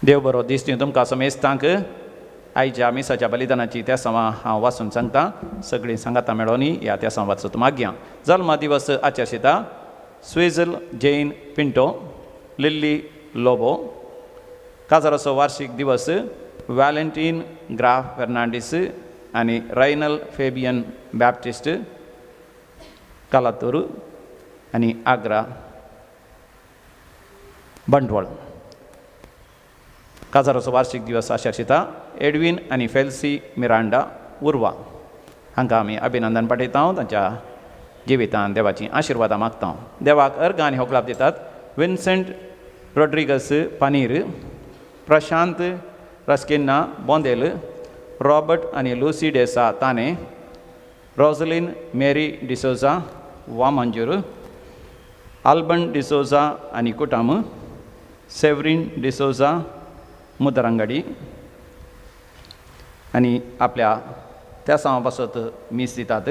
देव बरो दीस दिवं तुमकां समेस्तांक आयच्या मिसाच्या बलिदानाची त्या सवा हांव वाचून सांगता. सगळीं सांगाता मेळोनी ह्या त्या सवा वाचून मागया. जल्म दिवस आचर्शिता स्वेझल जैन पिंटो, लिल्ली लोबो. काजाराचो वार्षिक दिवस वॅलेंटीन ग्राफ फेर्नांडीस आनी रायनल फेबियन बॅप्टिस्ट कालातूर आनी आग्रा बंटवळ. काजाराचो वार्षिक दिवस आचर्शिता एडविन आनी फेल्सी मिरांडा उर्वा. हांकां आमी अभिनंदन पाठयता. तांच्या जिवितांत देवाची आशिर्वादां मागता. देवाक अर्घ आनी होकलाप दितात. विन्सेंट रॉड्रिगस पानीर, प्रशांत रस्किन्ना बोंदेल, रॉबर्ट आनी लुसी डेसा ताने, रोझलिन मेरी डिसोजा वामंजूर, आल्बन डिसोजा आनी कुटुंब, सेवरीन डिसोजा मुदरंगडी. आनी आपल्या त्या सांवा पासत मीस दितात.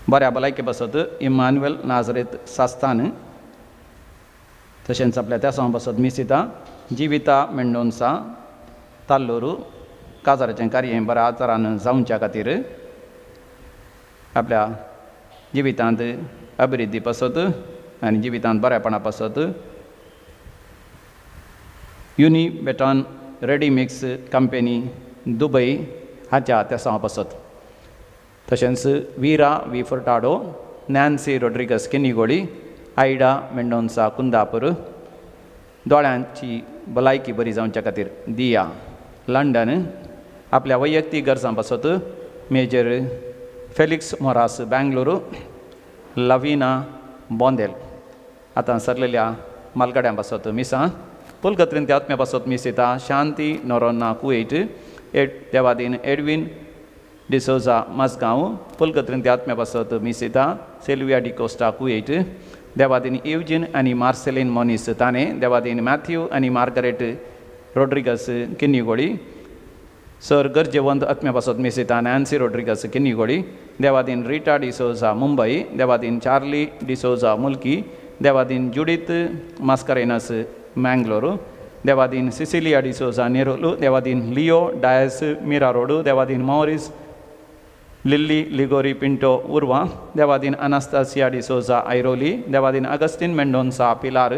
बऱ्या भलायके पासत इमान्युएल नाझरेत सास्तान. तशेंच आपल्या त्या सांवा पासत मीस दिता जिविता मेंडोन्सा ताल्लोरू. काजाराचें कार्य बऱ्या आचारान जावच्या खातीर आपल्या जिवितांत अभिवृद्धी पासत आनी जिवितांत बऱ्यापणा पासत युनिबेटॉन रेडीमिक्स कंपनी दुबय हाच्या त्या सांवा पासत. तशेंच Vera V Furtado, Nancy Rodrigues Kinnigoli, Ida Mendonca Kundapur. दोळ्यांची भलायकी बरी जावच्या खातीर दिया लंडन. आपल्या वैयक्तीक गरजां पासत मेजर फेलिक्स मोरास बेंगलुरू, लविना बोंदेल. आतां सरलेल्या मालगाड्यां पासत मिसां. पुलकत्रीन त्या आत्म्या पासत मीस दिता शांती नोरोना कुवेट. देवादीन एडविन डिसोजा मजगांव. पुलकत्रीन त्या आत्म्या पासत मीस दिता सेल्विया डिकोस्टा कुवेट. देवादीन इवजिन आनी मार्सेलीन मोनिस ताने. देवादीन मॅथ्यू आनी मार्गरेट रॉड्रिगस किन्नीगोडी. सर गरजेवंत आत्म्या पासत मीस दिता नॅन्सी रॉड्रिगस किन्नीगोडी. देवादीन रिटा डिसोजा मुंबई. देवादीन चार्ली डिसोजा मुल्की. देवादीन जुडिथ मास्कारेनस मँगलोरू. देवादीन सिसिलिया डिसोजा नेरोलू. देवादीन लिओ डायस मिरारोडू. देवादीन मॉरिस लिल्ली लिगोरी पिंटो उर्वा. देवादीन अनास्तासिया डिसोजा आयरोली. देवादीन अगस्टीन मेंडोन्सा पिलार.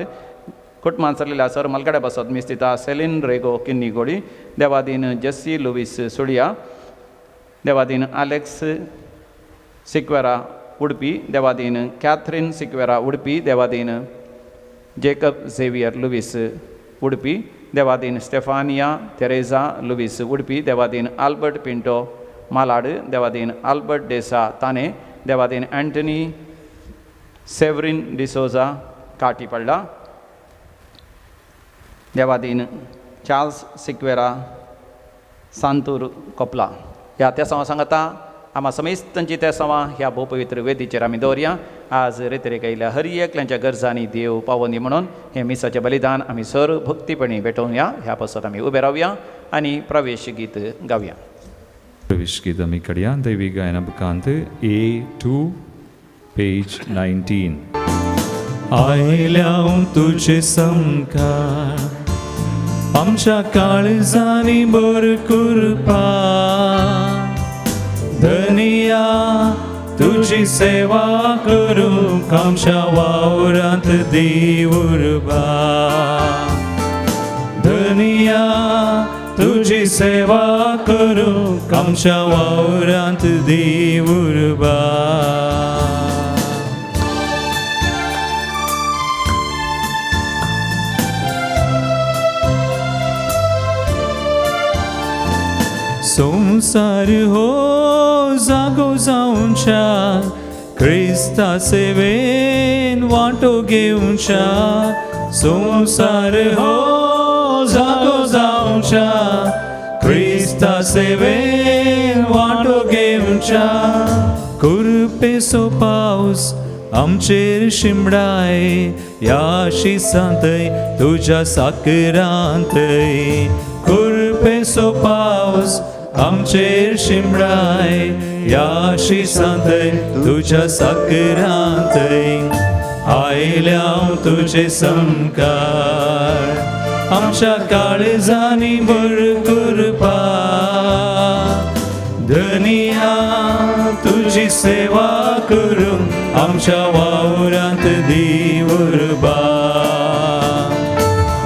कुटुंबांत सरलेल्या सर मलगड्या पासत मीस दिता सेलिन रेगो किन्नीगोडी. देवादीन जेस्सी लुईस सुडिया. देवादीन आलेक्स सिक्वेरा उडपी. देवादीन कॅथरीन सिक्वेरा उडपी. देवादीन जेकब झेवियर लुईस उडपी. देवादीन स्टेफानिया तेरेजा लुईस उडपी. देवादीन आल्बर्ट पिंटो मालाड. देवादीन आल्बर्ट डेसा ताने. देवादीन अँटनी सेवरीन डिसोजा काटीपडला. देवादीन चार्ल्स सिक्वेरा सांतूर कोपला. ह्या त्या सवा सांगता आम्हा समेस्तांची त्या सवा ह्या भोवपवित्र वेदीचेर आमी दवरया. आज रेतरेक आयिल्ल्या हर एकल्याच्या गरजांनी देव पावोनी म्हणून हे मिसाचें बलिदान आमी सर भक्तीपणी भेटोवया. ह्या पासत आमी उबे रावया आनी प्रवेश गीत गावया. प्रवेश गीत आमी काडया. दैवी गायना बुकांत A2 पेज 19. आयल्या तुझे समकार आमच्या काळजांनी बर कृपा. धनिया तुझी सेवा करूंक आमच्या वावरांत देवुरबा. धनिया तुझी सेवा करूंक आमच्या वावरांत देवुरबा. संसार हो जागो जावच्या क्रिस्ता सेवेन वांटो घेवच्या. संसार हो जागो जावच्या क्रिस्ता सेवेन वांटो घेवच्या. कृपेचो पावस आमचेर शिमडाय या शिसांतय तुझ्या साकरांतय कुरपेचो पावस आमचेर शिमडाय या शिसांतय तुझ्या साकरांतय आयल्या तुझे संकार आमच्या काळजांनी भरपूर पा धनिया तुझी सेवा करून आमच्या वावरांत दिवरबा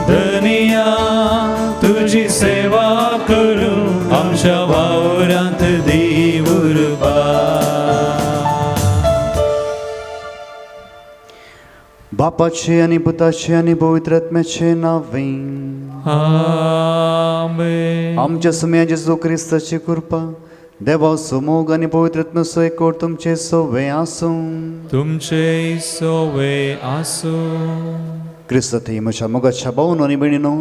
धनिया तुझी सेवा करून आमच्या वावरांत दिवरबा. बापाचे आणि पुताचे आणि पवित्र आत्म्याचे नावें आमेन. आमच्या सुम्या जेजू क्रिस्ताची कृपा देवा सुमोग आणि पवित्र आत्म्याचो एकवट तुमचे सोवे आसूं. तुमचे सोवे आसो. क्रिस्त म्हज्या मोगाच्या भावन आणि भयणीनो,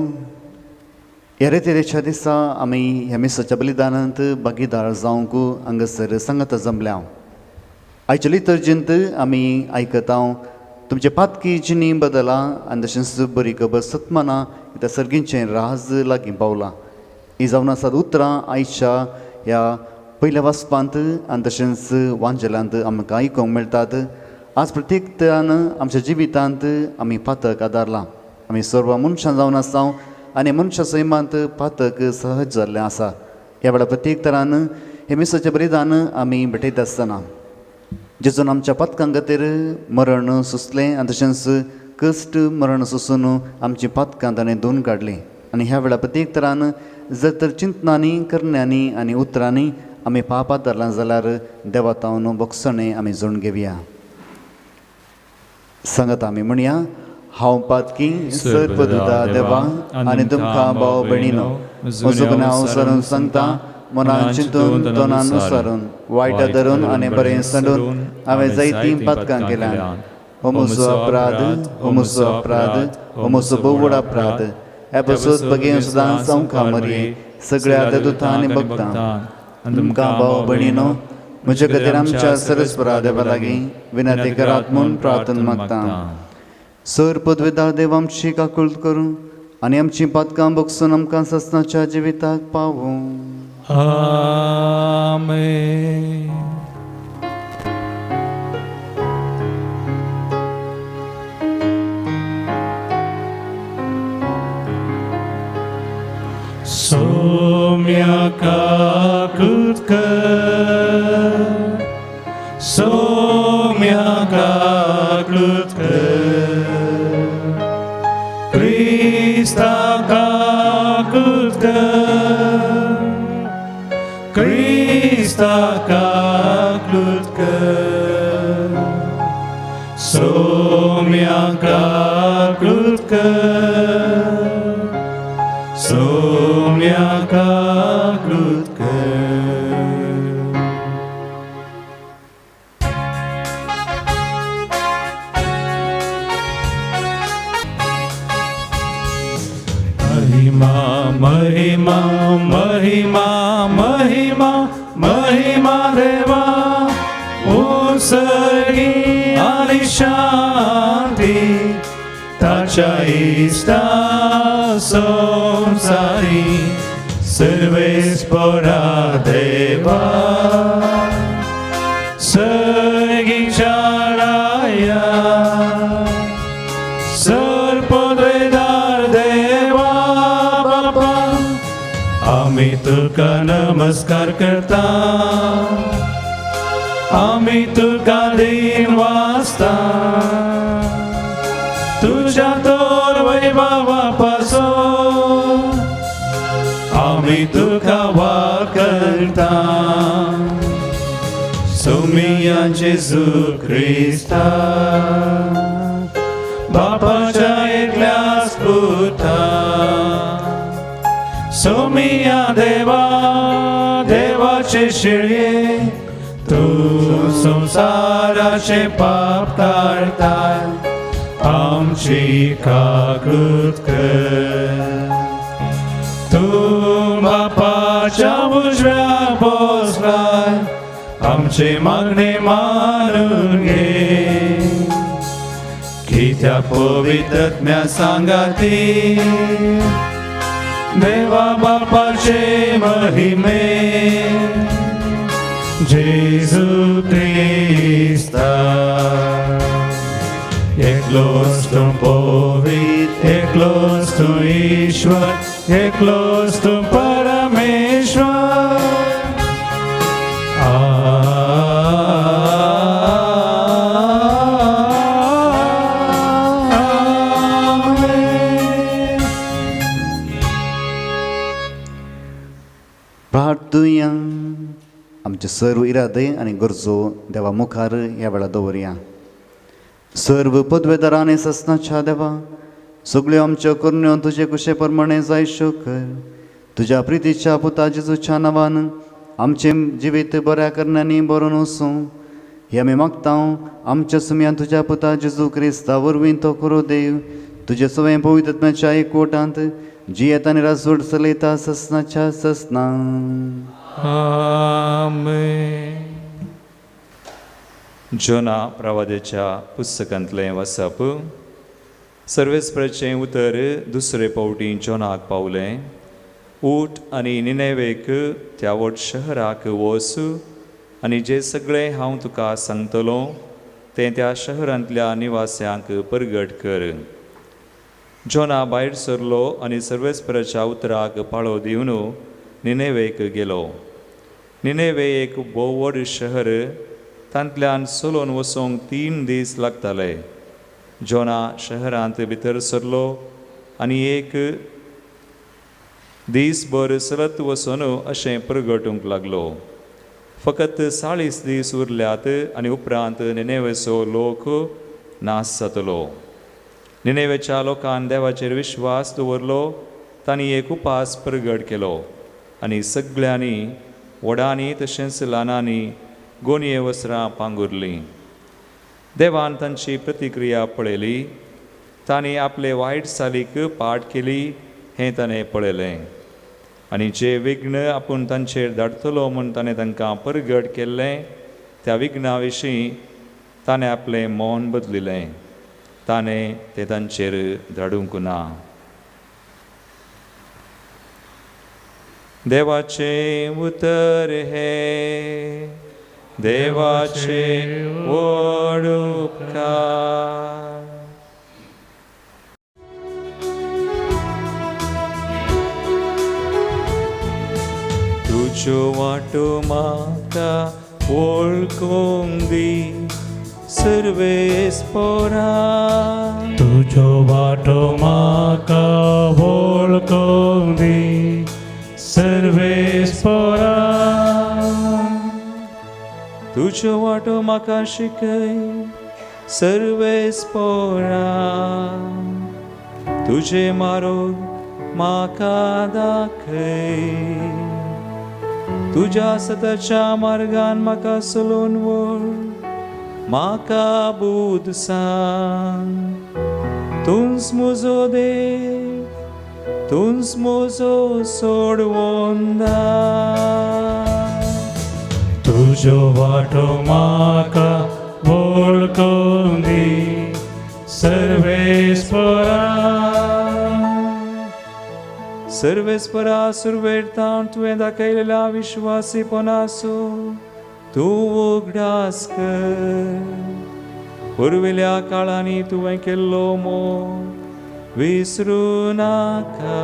ह्या रेतेच्या दिसा आमी ह्या मिसाच्या बलिदानांत भागीदार जावंक हांगासर सांगत जमल्या. आयच्या लितर्जींत आमी आयकता तुमचे पातकी जिणी बदला आनी तशेंच बरी खबर सत्माना त्या सर्गींचें राज लागीं पावलां. ही जावन आसात उतरां आयच्या ह्या पयल्या वाचपांत आनी तशेंच वांजलांत आमकां आयकूंक मेळटात. आज प्रत्येक तरान आमच्या जिवितांत आमी पातक आदारलां. आमी सर्व मनशां जावन आसा आनी मनशा सैमांत पातक सहज जाल्लें आसा. ह्या वेळार प्रत्येक तरान हे मिसाचें बलिदान आमी भेटयत आसतना जेजून आमच्या पातकां खातीर मरण सोंसलें आनी तशेंच कश्ट मरण सोंसून आमची पातकां ताणें धुवन काडलीं. आनी ह्या वेळार प्रत्येक तरान जर तर चिंतनांनी करण्यांनी आनी उतरांनी आमी पापात धरलां जाल्यार देवा तावन बोगसणें आमी जोडून घेवया. सांगत आमी म्हणया, हांव पातकी सर्पदुदा देवा आनी तुमकां भाव भयणीनो म्हजो गुन्यांव सरून सांगता. मनान चिंतून तोंडान विसरून वायटा धरून आनी बरें सांडून हांवें जायतीं पातकां केल्यां. हो म्हजो अपराध, हो म्हजो अपराध, हो म्हजो भोव व्हड अपराध. हे पासून बेगीन सदांच आमकां मरये सगळ्या देवदूतां आनी भक्तां. तुमकां भाव भयणीनो म्हजे खातीर आमच्या सरस्वरा देवा लागीं विनंती करात म्हूण प्रार्थना मागता. सर्पद्वेदार देव आमची काकूळट करूं आनी आमची पातकां बोगसून आमकां ससनाच्या जिविताक पावूं. आमेन. सोम्या काकूळट कर, सोम्या काकूळट कर, क्रिस्ता काकूळट कर, क्रिस्ता काकूळट कर, सोम्या काकूळट कर, सोम्या काकूळट कर. महिमा महिमा महिमा महिमा महिमा देवा उसळी आणि शांती ताच्या इष्टा संसारी सर्वेस्परा देवा सर्गीच्या राया सर्पद्वेदार देवा बापा आम्ही तुका नमस्कार करता. आम्ही तुका दिन वाचता. तुझ्या तोर वैभवापासून आम्ही तुका वाकरता. सोमिया जेजू क्रिस्ता बापाच्या एकल्याच पुता. सोमिया देवा देवाचे शिळे तू संसाराचे पाप काढता. आमची काकूळट कर. तू बापाच्या उजव्या बसलाय आमचे मागणे मानून घे. त्या पवित्रात्म्या सांगाती देवा बापाचे महिमे जेजू क्रिस्ता एकलोच तू पवित्र एकलोच तू ईश्वर एकलोच तू परमेश्वर प्रार्थुया आमचे सर्व इरादे आनी गरजो देवा मुखार ह्या वेळा दवरया. सर्व पदवेदारांनी ससनाच्या देवा सगळ्यो आमच्यो करण्यो तुजे कुशे प्रमाणे जायश्यो कर. तुज्या प्रितीच्या पुता जेजूच्या नांवान आमचे जिवीत बऱ्या करण्यानी बरो वसूं हे आमी मागता. आमच्या सुमयान तुज्या पुता जेजू क्रिस्ता वरवीं तो करो देव तुजे सवय पवित्रात्म्याच्या एकवटांत जियेत आनी राजवट चलयता ससनाच्या ससना. आमेन. जोना प्रवाद्याच्या पुस्तकांतलें वाचप. सर्वेस्पराचें उतर दुसरे फावटी जोनाक पावलें. ऊठ आनी निनेवेक त्या व्हड शहराक वच आनी जे सगळें हांव तुका सांगतलों तें त्या शहरांतल्या निवास्यांक परगट कर. जोना भायर सरलो आनी सर्वेस्पराच्या उतराक पाळो दिवन निनेवेक गेलो. निनेवे एक भोव व्हड शहर. तांतल्यान चलोन वचोंक 3 दीस लागताले. जोना शहरांत भितर सरलो आनी एक दीसभर चलत वचून अशें प्रगटूंक लागलो. फकत 40 दीस उरल्यात आनी उपरांत निनेवेचो लोक नाश जातलो. निनेवेच्या लोकान देवाचेर विश्वास दवरलो. तांणी एक उपास प्रगट केलो आनी सगळ्यांनी व्हडांनी तशेंच ल्हानांनी गोनये वस्त्रां पांगुरलीं. देवान तांची प्रतिक्रिया पळयली. तांणी आपले वायट चालीक पाट केली हें ताणें पळयलें आनी जे विघ्न आपूण तांचेर धाडटलो म्हूण ताणें तांकां परगट केल्लें त्या विघ्ना विशीं ताणें आपलें मौन बदलिलें. ताणें तें तांचेर धाडूंक ना. देवाचें उतर हे देवाचे व्हड उपकार. तुज्यो वाटो म्हाका वळखूंक दी सर्वेस्परा. तुजो वाटो म्हाका वळखूंक दी सर्वेस्परा. तुजो वाटो म्हाका शिकय सर्वेस्परा. तुजे मार्ग म्हाका दाखय. तुज्या सताच्या मार्गान म्हाका चलोवन व्हर. म्हाका बुद सांग. तूंच म्हजो देव तूंच म्हजो सोडवंदा. तुजो वाटो म्हाका वळखूंक दी सर्वेस्परा. सर्वेस्परा सुरवेरतां तुवें दाखयलेल्या विश्वासीपणाचो तूं उगडास कर. पुर्विल्या काळांनी तुवें केल्लो मोग विसरूं नाका.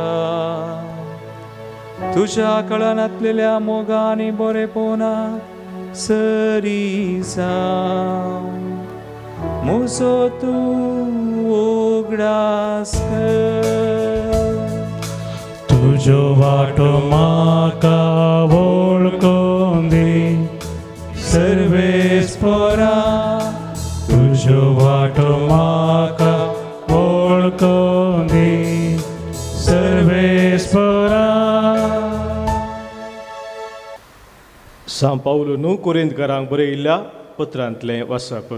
तुज्या काळान घातलेल्या मोगांनी बरेपणाक सरी जावं. म्हजो तूं उगडास कर. तुजो वाटो म्हाका वळखूंक दी सर्वेस्परा. तुजो वाटो म्हाका वळखूंक दी सर्वेस्परा. सांत पावलो कोरिंथकारांक बरयिल्ल्या पत्रांतलें वाचप.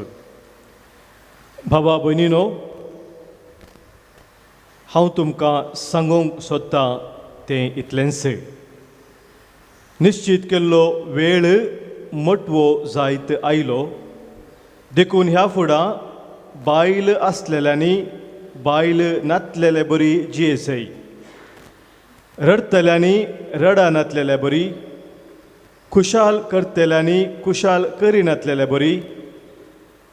भावा भयणीनो, हांव तुमकां सांगूंक सोदतां तें इतलेंच. निश्चित केल्लो वेळ मटवो जायत आयलो. देखून ह्या फुडां बायल असलेल्यांनी बायल नातलेले बरी जियेसय. रडतल्यांनी रडा नातलेल्या बरी, खुशाल करतल्यांनी खुशाल करी नातलेल्या बरी,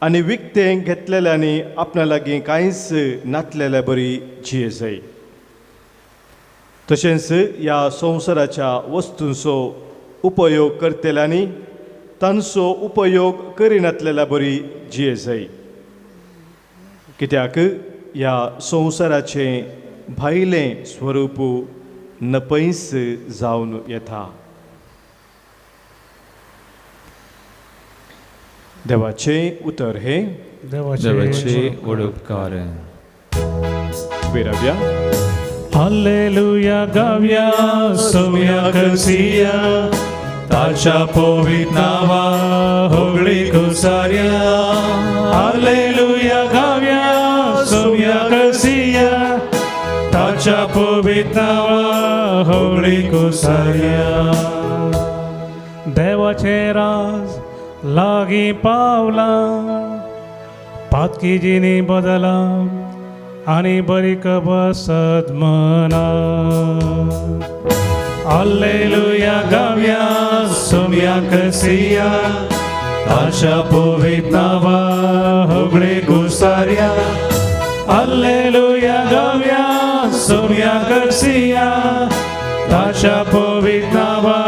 आनी विकतें घेतलेल्यांनी आपणा लागीं कांयच नातलेल्या बरी जियेसय. तशेंच ह्या संवसाराच्या वस्तूंचो उपयोग करतल्यांनी तांचो उपयोग करिनातलेल्या बरी जियेसय. कित्याक ह्या संवसाराचें भायलें स्वरूप नपयस जावन येता. देवाचें उतर हे देवाचे उडोपकार. विराव्या. हालेलुया गावया सोम्याक सिया, ताच्या पवित्र नावा होगळी घुसार्या. हालेलुया गावया सोम्याक सिया, ताच्या पवित्र नावा होगळी घुसार्या. देवाचे राज लागी पावला, पातकी जिनी बदला आणि बरीक बसत मना. हालेलुया गावया सोम्याक सिया, ताच्या पवित्र नावा होगळे घुसार्या. हालेलुया गावया सोम्याक सिया, ताच्या पवित्र नावा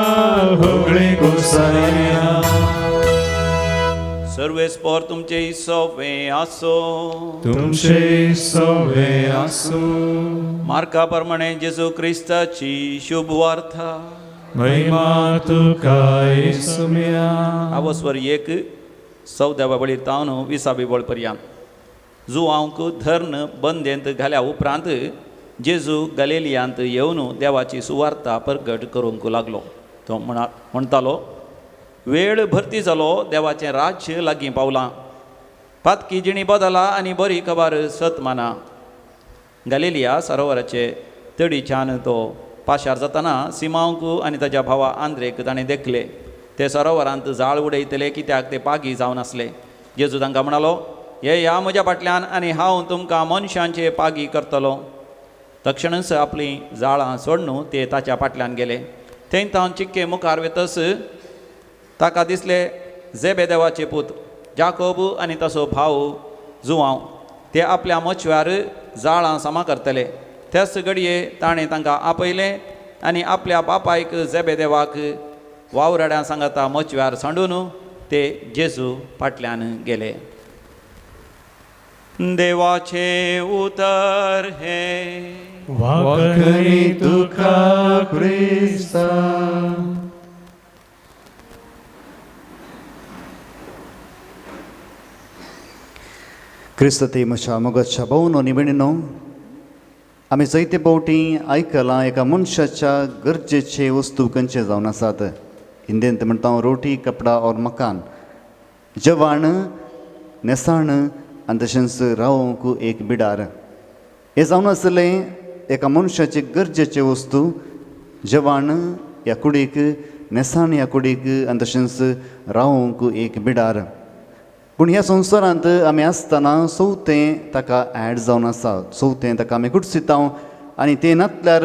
होगळे घुसार्या. सर्वेस्पर तुमचे सोवे आसो. तुमचे सोवे आसो. मार्का प्रमाणे जेजू क्रिस्ताची शुभ वार्ता. महिमा तुका येसुम्या. आवस्वर 1 14व्या बळी तावन 20व्या बळ पर्यंत जुवांक धर्ण बंदेंत घाल्या उपरांत जेजू गलिलियांत येवन देवाची सुवार्ता प्रगट करूंक लागलो. तो म्हणटालो, वेळ भरती जालो, देवाचें राज्य लागीं पावलां. पातकी जिणी बदला आनी बरी खबर सत माना. गलिलिया सरोवराचे तडीच्यान तो पाशार जातना सिमांक आनी ताच्या भावा आंद्रेक ताणें देखले. ते सरोवरांत जाळ उडयतले, कित्याक ते पागी जावन आसले. जेजू तांकां म्हणालो, हे या म्हज्या फाटल्यान आनी हांव तुमकां मनशांचे पागी करतलो. तक्षणच आपलीं जाळां सोडून ते ताच्या फाटल्यान गेले. थंय तावन चिक्के मुखार वेतस ताका दिसले जेबेदेवाचे पूत जाकोब आनी ताचो भाव जुवांव. ते आपल्या मच्छव्यार जाळां सामा करतले. त्याच घडये ताणें तांकां आपयलें आनी आपल्या बापायक जेबेदेवाक वावरड्यां सांगता मच्छव्यार सांडून ते जेजू फाटल्यान गेले. देवाचे उतर हे. वाकई तुका क्रिस्ता. क्रिस्त ते म्हज्या मोगाच्या भावन निमणिनो, आमी जायते फावटी आयकलां एका मनशाच्या गरजेचे वस्तू खंयचे जावन आसात. हिंदींत म्हणटा रोटी, कपडा और मकान. जेवण, नेसाण आनी तशेंच रावूंक एक बिडार. हे जावन आसलें एका मनशाचे गरजेचे वस्तू. जेवण ह्या कुडीक, नेसाण ह्या कुडीक आनी तशेंच रावूंक एक बिडार. पूण ह्या संवसारांत आमी आसतना चवथें ताका ऍड जावन आसा. चवथें ताका आमी कुडसिता आनी तें नातल्यार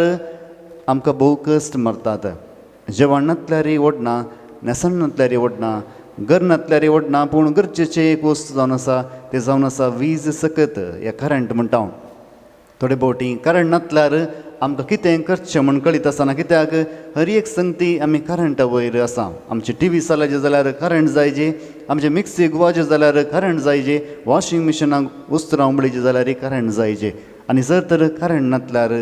आमकां भोव कश्ट मारतात. जेवण नातल्यारय ओडना, नेसाण नातल्यारय ओडना, घर नातल्यारय ओडना. पूण गरजेचें एक वस्त जावन आसा, तें जावन आसा वीज सकत, या करंट म्हणटा. थोडे फावटी करंट नातल्यार आमकां कितें करचें म्हण कळीत आसना. कित्याक हर एक संगती आमी करंटा वयर आसा. आमची टी व्ही चलायचे जाल्यार करंट जायचे, आमचे मिक्सीक वाजे जाल्यार करंट जायचे, वॉशिंग मिशिनाक उस्तरां उमळीचे जाल्यार करंट जायचे. आनी जर तर करंट नातल्यार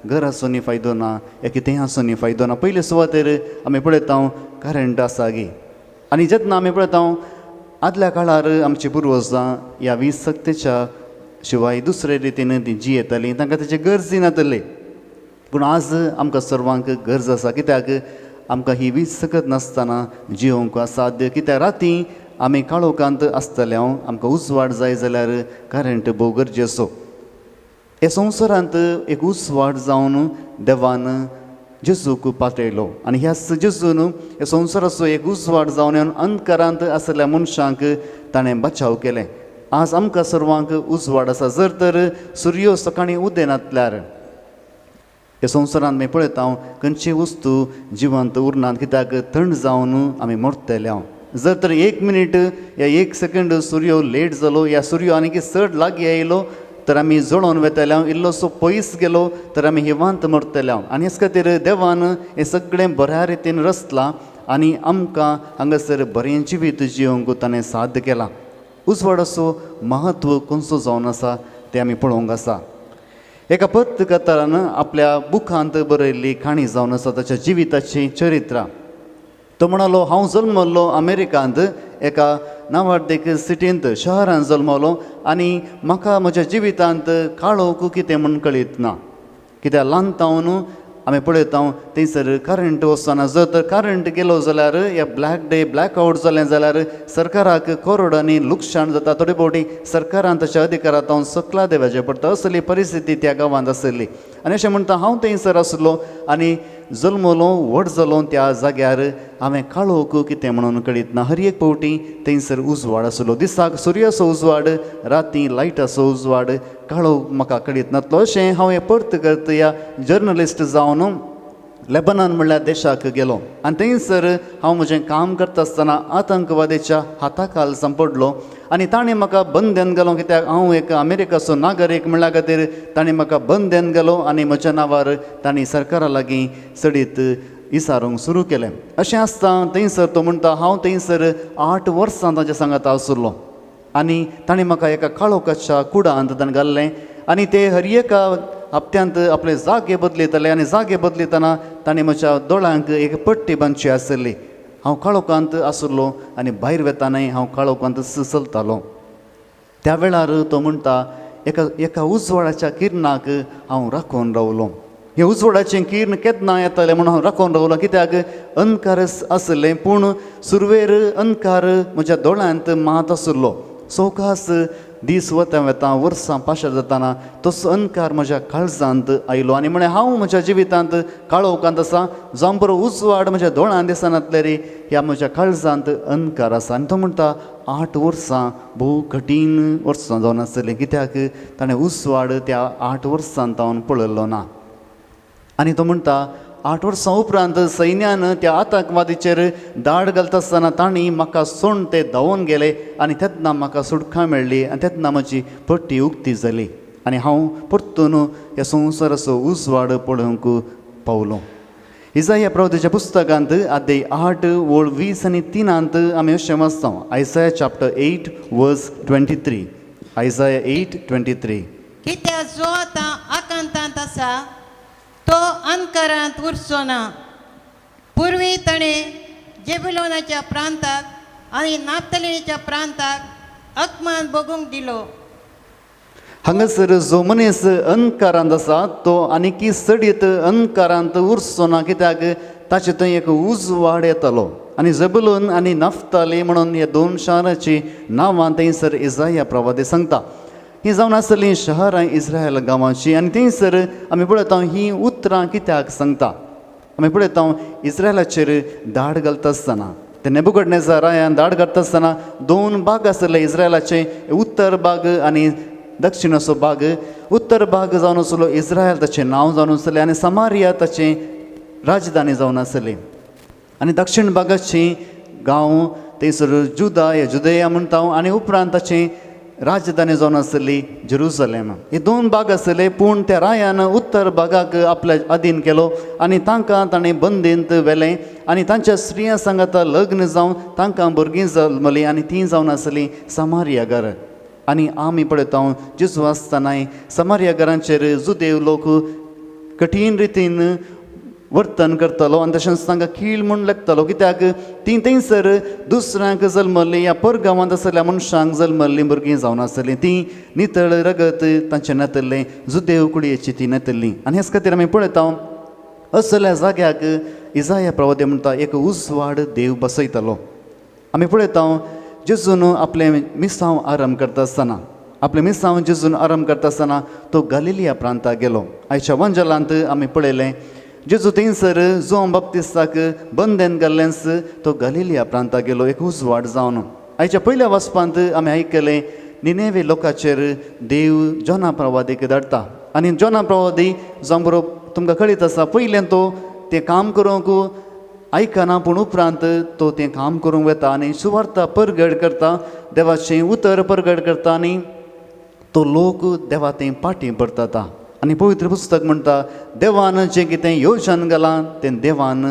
घर आसूनी फायदो ना, या कितेंय आसूनी फायदो ना. पयले सुवातेर आमी पळयता करंट आसा गे. आनी जेन्ना आमी पळयता आदल्या काळार आमची पुर्वजां ह्या वीज सक्तीच्या शिवाय दुसरे रितीन ती जियेतालीं, तांकां तेचे गरजी नातले. पूण आज आमकां सर्वांक गरज आसा. कित्याक आमकां ही वीज सकत नासतना जियोंक असाध्य. कित्याक रातीं आमी काळोखांत आसतल्यां आमकां उजवाड जाय जाल्यार करंट भोव गरजेचो. हे संवसारांत एक उजवाड जावन देवान जेजूक पातळयलो. आनी ह्याच जेजून हे संवसाराचो एक उजवाड जावन अंधकारांत आसलेल्या मनशांक ताणें बचाव केलें. आज आमकां सर्वांक उजवाड आसा. जर तर सूर्य सकाळीं उदेनातल्यार ह्या संवसारांत आमी पळयता खंयची वस्तू जिवंत उरनात, कित्याक थंड जावन आमी मरतले. जर तर 1 मिनीट या 1 सेकंड सूर्य लेट जालो या सूर्य आनीक चड लागीं येयलो तर आमी जळोवन वेतले. इल्लोसो पयस गेलो तर आमी हिवांत मरतले. आनी हेच खातीर देवान हें सगळें बऱ्या रितीन रचलां आनी आमकां हांगासर बरें जिवीत जियोंक ताणें साध्य केलां. उजवाडाचो महत्व खंयचो जावन आसा तें आमी पळोवंक आसा. एका पत्रकारान आपल्या बुकांत बरयल्ली काणी जावन आसा ताच्या जिविताची चरित्रां. तो म्हणलो, हांव जल्मलो अमेरिकांत एका नावार्थीक सिटींत शहरांत जल्मलो आनी म्हाका म्हज्या जिवितांत काळोख कितें म्हूण कळीत ना. कित्याक ल्हानतावन आमी पळयता थंयसर करंट वचना. जर तर करंट गेलो जाल्यार या ब्लॅक आउट जालें जाल्यार सरकाराक करोडांनी लुकसाण जाता. थोडे फावटी सरकारान ताच्या अधिकारांत सकला देवाचें पडटा. असली परिस्थिती त्या गांवांत आसली. आनी अशें म्हणटा हांव थंयसर आसलो आनी जल्मलो व्हड जालो त्या जाग्यार हांवें काळोख कितें म्हणून कळीत ना. हर एक फावटी थंयसर उजवाड आसलो. दिसाक सुर्याचो उजवाड, राती लायटाचो उजवाड, काळोख म्हाका कळीत नासलो. अशें हांवें परत करत ह्या जर्नलिस्ट जावन लेबनान म्हणल्यार देशाक गेलो आनी थंयसर हांव म्हजें काम करता आसतना आतंकवाद्याच्या हाताखाल सांपडलो आनी ताणें म्हाका बंदेन गेलो. कित्याक हांव एक अमेरिकाचो नागरीक म्हणल्या खातीर ताणें म्हाका बंदेन गेलो आनी म्हज्या नांवार तांणी सरकारा लागीं सडीत विचारूंक सुरू केलें. अशें आसता थंयसर तो म्हणटा हांव थंयसर 8 वर्सां ताच्या सांगात आसलो आनी ताणें म्हाका एका काळोखाच्या कुडांत ताणें घाल्लें आनी ते हर एका हप्त्यांत आपले जागे बदलयताले आनी जागे बदलयतना ताणें म्हज्या दोळ्यांक एक पट्टी बांदची आसली. हांव काळोखांत आसलो आनी भायर वेतानाय हांव काळोखांत चलतालो. त्या वेळार तो म्हणटा एका उजवाडाच्या किरणाक हांव राखून रावलो. हे उजवाडाचें किरण केन्ना येतालें म्हणून हांव राखून रावलो. कित्याक अंधकार आसलें पूण सुरवेर अंधकार म्हज्या दोळ्यांत मात आसलो. सवकास दीस वता वेता वर्सां पाशर जाताना तसो अंधकार म्हज्या काळजांत आयलो आनी म्हळें हांव म्हज्या जिवितांत काळोखांत आसा. जावं बरो उजवाड म्हज्या दोळ्यान दिसनातले रे ह्या म्हज्या काळजांत अंधकार आसा. आनी तो म्हणटा 8 वर्सां भोव कठीण वर्सां जावन आसलीं. कित्याक ताणें उजवाड त्या 8 वर्सांत हांव पळयल्लो ना. आनी तो म्हणटा 8 वर्सां उपरांत सैन्यान त्या आतंकवादीचेर दाड घालता आसतना तांणी म्हाका सोडून ते धांवून गेले आनी तेन्ना म्हाका सुटका मेळ्ळी आनी तेन्ना म्हजी पट्टी उक्ती जाली आनी हांव परतून ह्या संवसाराचो उजवाड पळोवंक पावलो. इसाया प्रवक्त्याच्या पुस्तकांत अध्याय 8 ओळ 20 आनी 3 आमी अशें वाचता. आयसाया चॅप्टर 8 वर्स 23. आयसाया 8:23. कित्याक जो आतां आकांतांत आसा तो अंधकारांत उरचो ना. पूर्वी ताणें जेबुलोनाच्या प्रांताक आनी नाफ्तालीच्या प्रांताक अकमान बगूंक दिलो. हांगासर जो मनीस अंधकारांत आसा तो आनीक सडीत अंधकारांत उरचो ना. कित्याक ताचे थंय एक उजवाड येतलो. आनी जेबुलोन आनी नाफ्ताली म्हणून ह्या 2 शारांची नांवां थंयसर इसाया प्रवादी सांगता. ही जावन आसलीं शहरां इस्रायल गांवांची आनी थंयसर आमी पळयता ही उतरां कित्याक सांगता. आमी पळयता इस्रायलाचेर दाड घालता आसतना ते नेबुकदनेझारान दाड घालता आसतना 2 भाग आसले इस्रायलाचे, उत्तर भाग आनी दक्षिणाचो भाग. उत्तर भाग जावन आसलो इस्रायल ताचें नांव जावन आसलें आनी समारिया ताचें राजधानी जावन आसली आनी दक्षिण भागाची गांव थंयसर जुदेया म्हणटा आनी उपरांत ताचें राजधानी जावन आसली जेरुसलेम. हे 2 भाग आसले पूण त्या रायान उत्तर भागाक आपल्या अधीन केलो आनी तांकां ताणें बंदेंत व्हेलें आनी तांच्या स्त्रियां सांगात लग्न जावन तांकां भुरगीं जल्मलीं आनी तीं जावन आसलीं समारियागार. आनी आमी पळयता जेजू आसतनाय समारियागारांचेर जुदेव लोक कठीण रितीन वर्तन करतलो आनी तशेंच तांकां कीळ म्हूण लागतलो. कित्याक तीं थंयसर दुसऱ्यांक जल्मल्लीं या परगांवांत आसलेल्या मनशांक जल्मल्लीं भुरगीं जावन आसलीं. तीं नितळ रगत तांचें नेतलें, जुदेव कुडयेची तीं नेतलीं. आनी हेच खातीर आमी पळयता असल्या जाग्याक इसाया प्रवादी म्हणटा एक उजवाड देव बसयतलो. आमी पळयता जेजून आपलें मिसांव आरंभ करता आसतना जेजून आरंभ करता आसतना तो गलिलिया प्रांताक गेलो. आयच्या वंजलांत आमी पळयलें जेजू थंयसर जोन बाप्तिस्ताक बंदेन घाल्लेंस तो गलिलिया प्रांताक गेलो एक उजवाड जावन. आयच्या पयल्या वचपांत आमी आयकलें निनेवे लोकाचेर देव जोना प्रवादीक धाडटा आनी जोना प्रवादी जावं बरोबर तुमकां कळीत आसा पयलें तो तें काम करूंक आयकना पूण उपरांत तो तें काम करूंक वता आनी सुवार्ता परगट करता देवाचें उतर परगट करता आनी तो लोक देवा तें पाटी परतता आनी पवित्र पुस्तक म्हणटा देवान जें कितें येवजन घालां तें देवान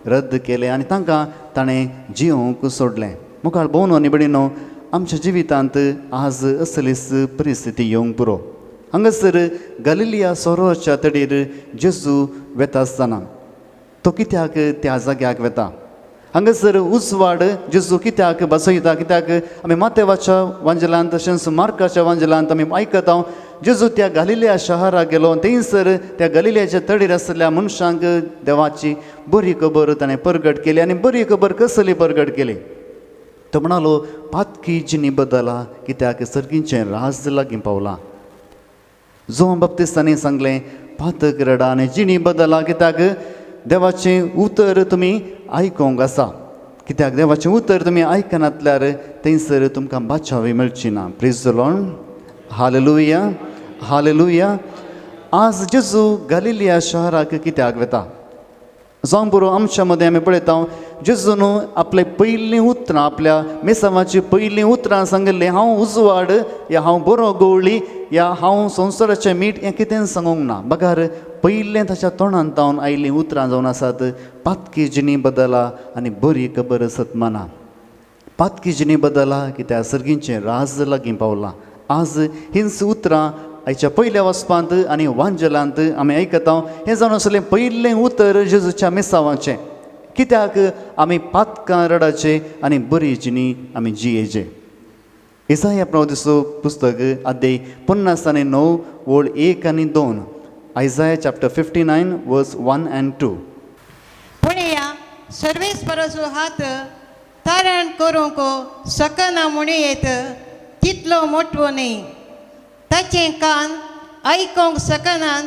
रद्द केलें आनी तांकां ताणें जियोंक सोडलें. मुखार भोवन आनी भयणीनो, आमच्या जिवितांत आज असलीच परिस्थिती येवंक पुरो. हांगासर गलिलिया सरोवराच्या तडीर जेजू वेता आसतना तो कित्याक त्या जाग्याक वेता. हांगासर उजवाड जेजू कित्याक बसयता, कित्याक आमी मातेवाच्या वांजलांत तशेंच मार्काच्या वांजलांत आमी आयकता जेजू त्या गलिलिया शहराक गेलो. थंयसर त्या गलिलियाच्या तडीर आसलेल्या मनशांक देवाची बरी खबर ताणें परगट केली आनी बरी खबर कसली परगट केली. तो म्हणालो पातकी जिणी बदला कित्याक सर्गीचें राज लागीं पावलां. जोन बाप्तिस्तांनी सांगलें पातक रडा आनी जिणी बदला कित्याक देवाचें उतर तुमी आयकोंक आसा. कित्याक देवाचें उतर तुमी आयकनातल्यार थंयसर तुमकां बाचावी मेळची ना. Praise the Lord. Hallelujah hallelujah. आज जेजू गलिलिया शहराक कित्याक वेता जावं पुरो आमच्या मदें आमी पळयता जेजून आपलें पयलीं उतरां आपल्या मेसावाची पयलीं उतरां सांगलें हांव उजवाड या हांव बरो गवळी या हांव संवसाराचें मीठ हें कितें सांगूंक ना. बगार पयलें ताच्या तोंडांत आयलीं उतरां जावन आसात पातकी जिणी बदला आनी बरी खबर सतमाना. पातकी जिणी बदला कित्याक सर्गीचें राज लागीं पावलां. आज हींच उतरां आयच्या पयल्या वचपांत आनी वांजलांत आमी आयकता हें जावन आसलें पयलें उतर जेजूच्या मेसावाचें. कित्याक आमी पातकां रडाचें आनी बरी जिणी आमी जियेचें. इसाया प्रवादीचो पुस्तक अध्याय 50 आनी 9 ओळ 1 आनी 2. Isaiah chapter 59 verse 1 and 2. पुणेया Sarves परसो हात तारण करूंक सकना म्हणून येत तितलो मोठवो न्ही. ताचे कान आयकोंक सकनात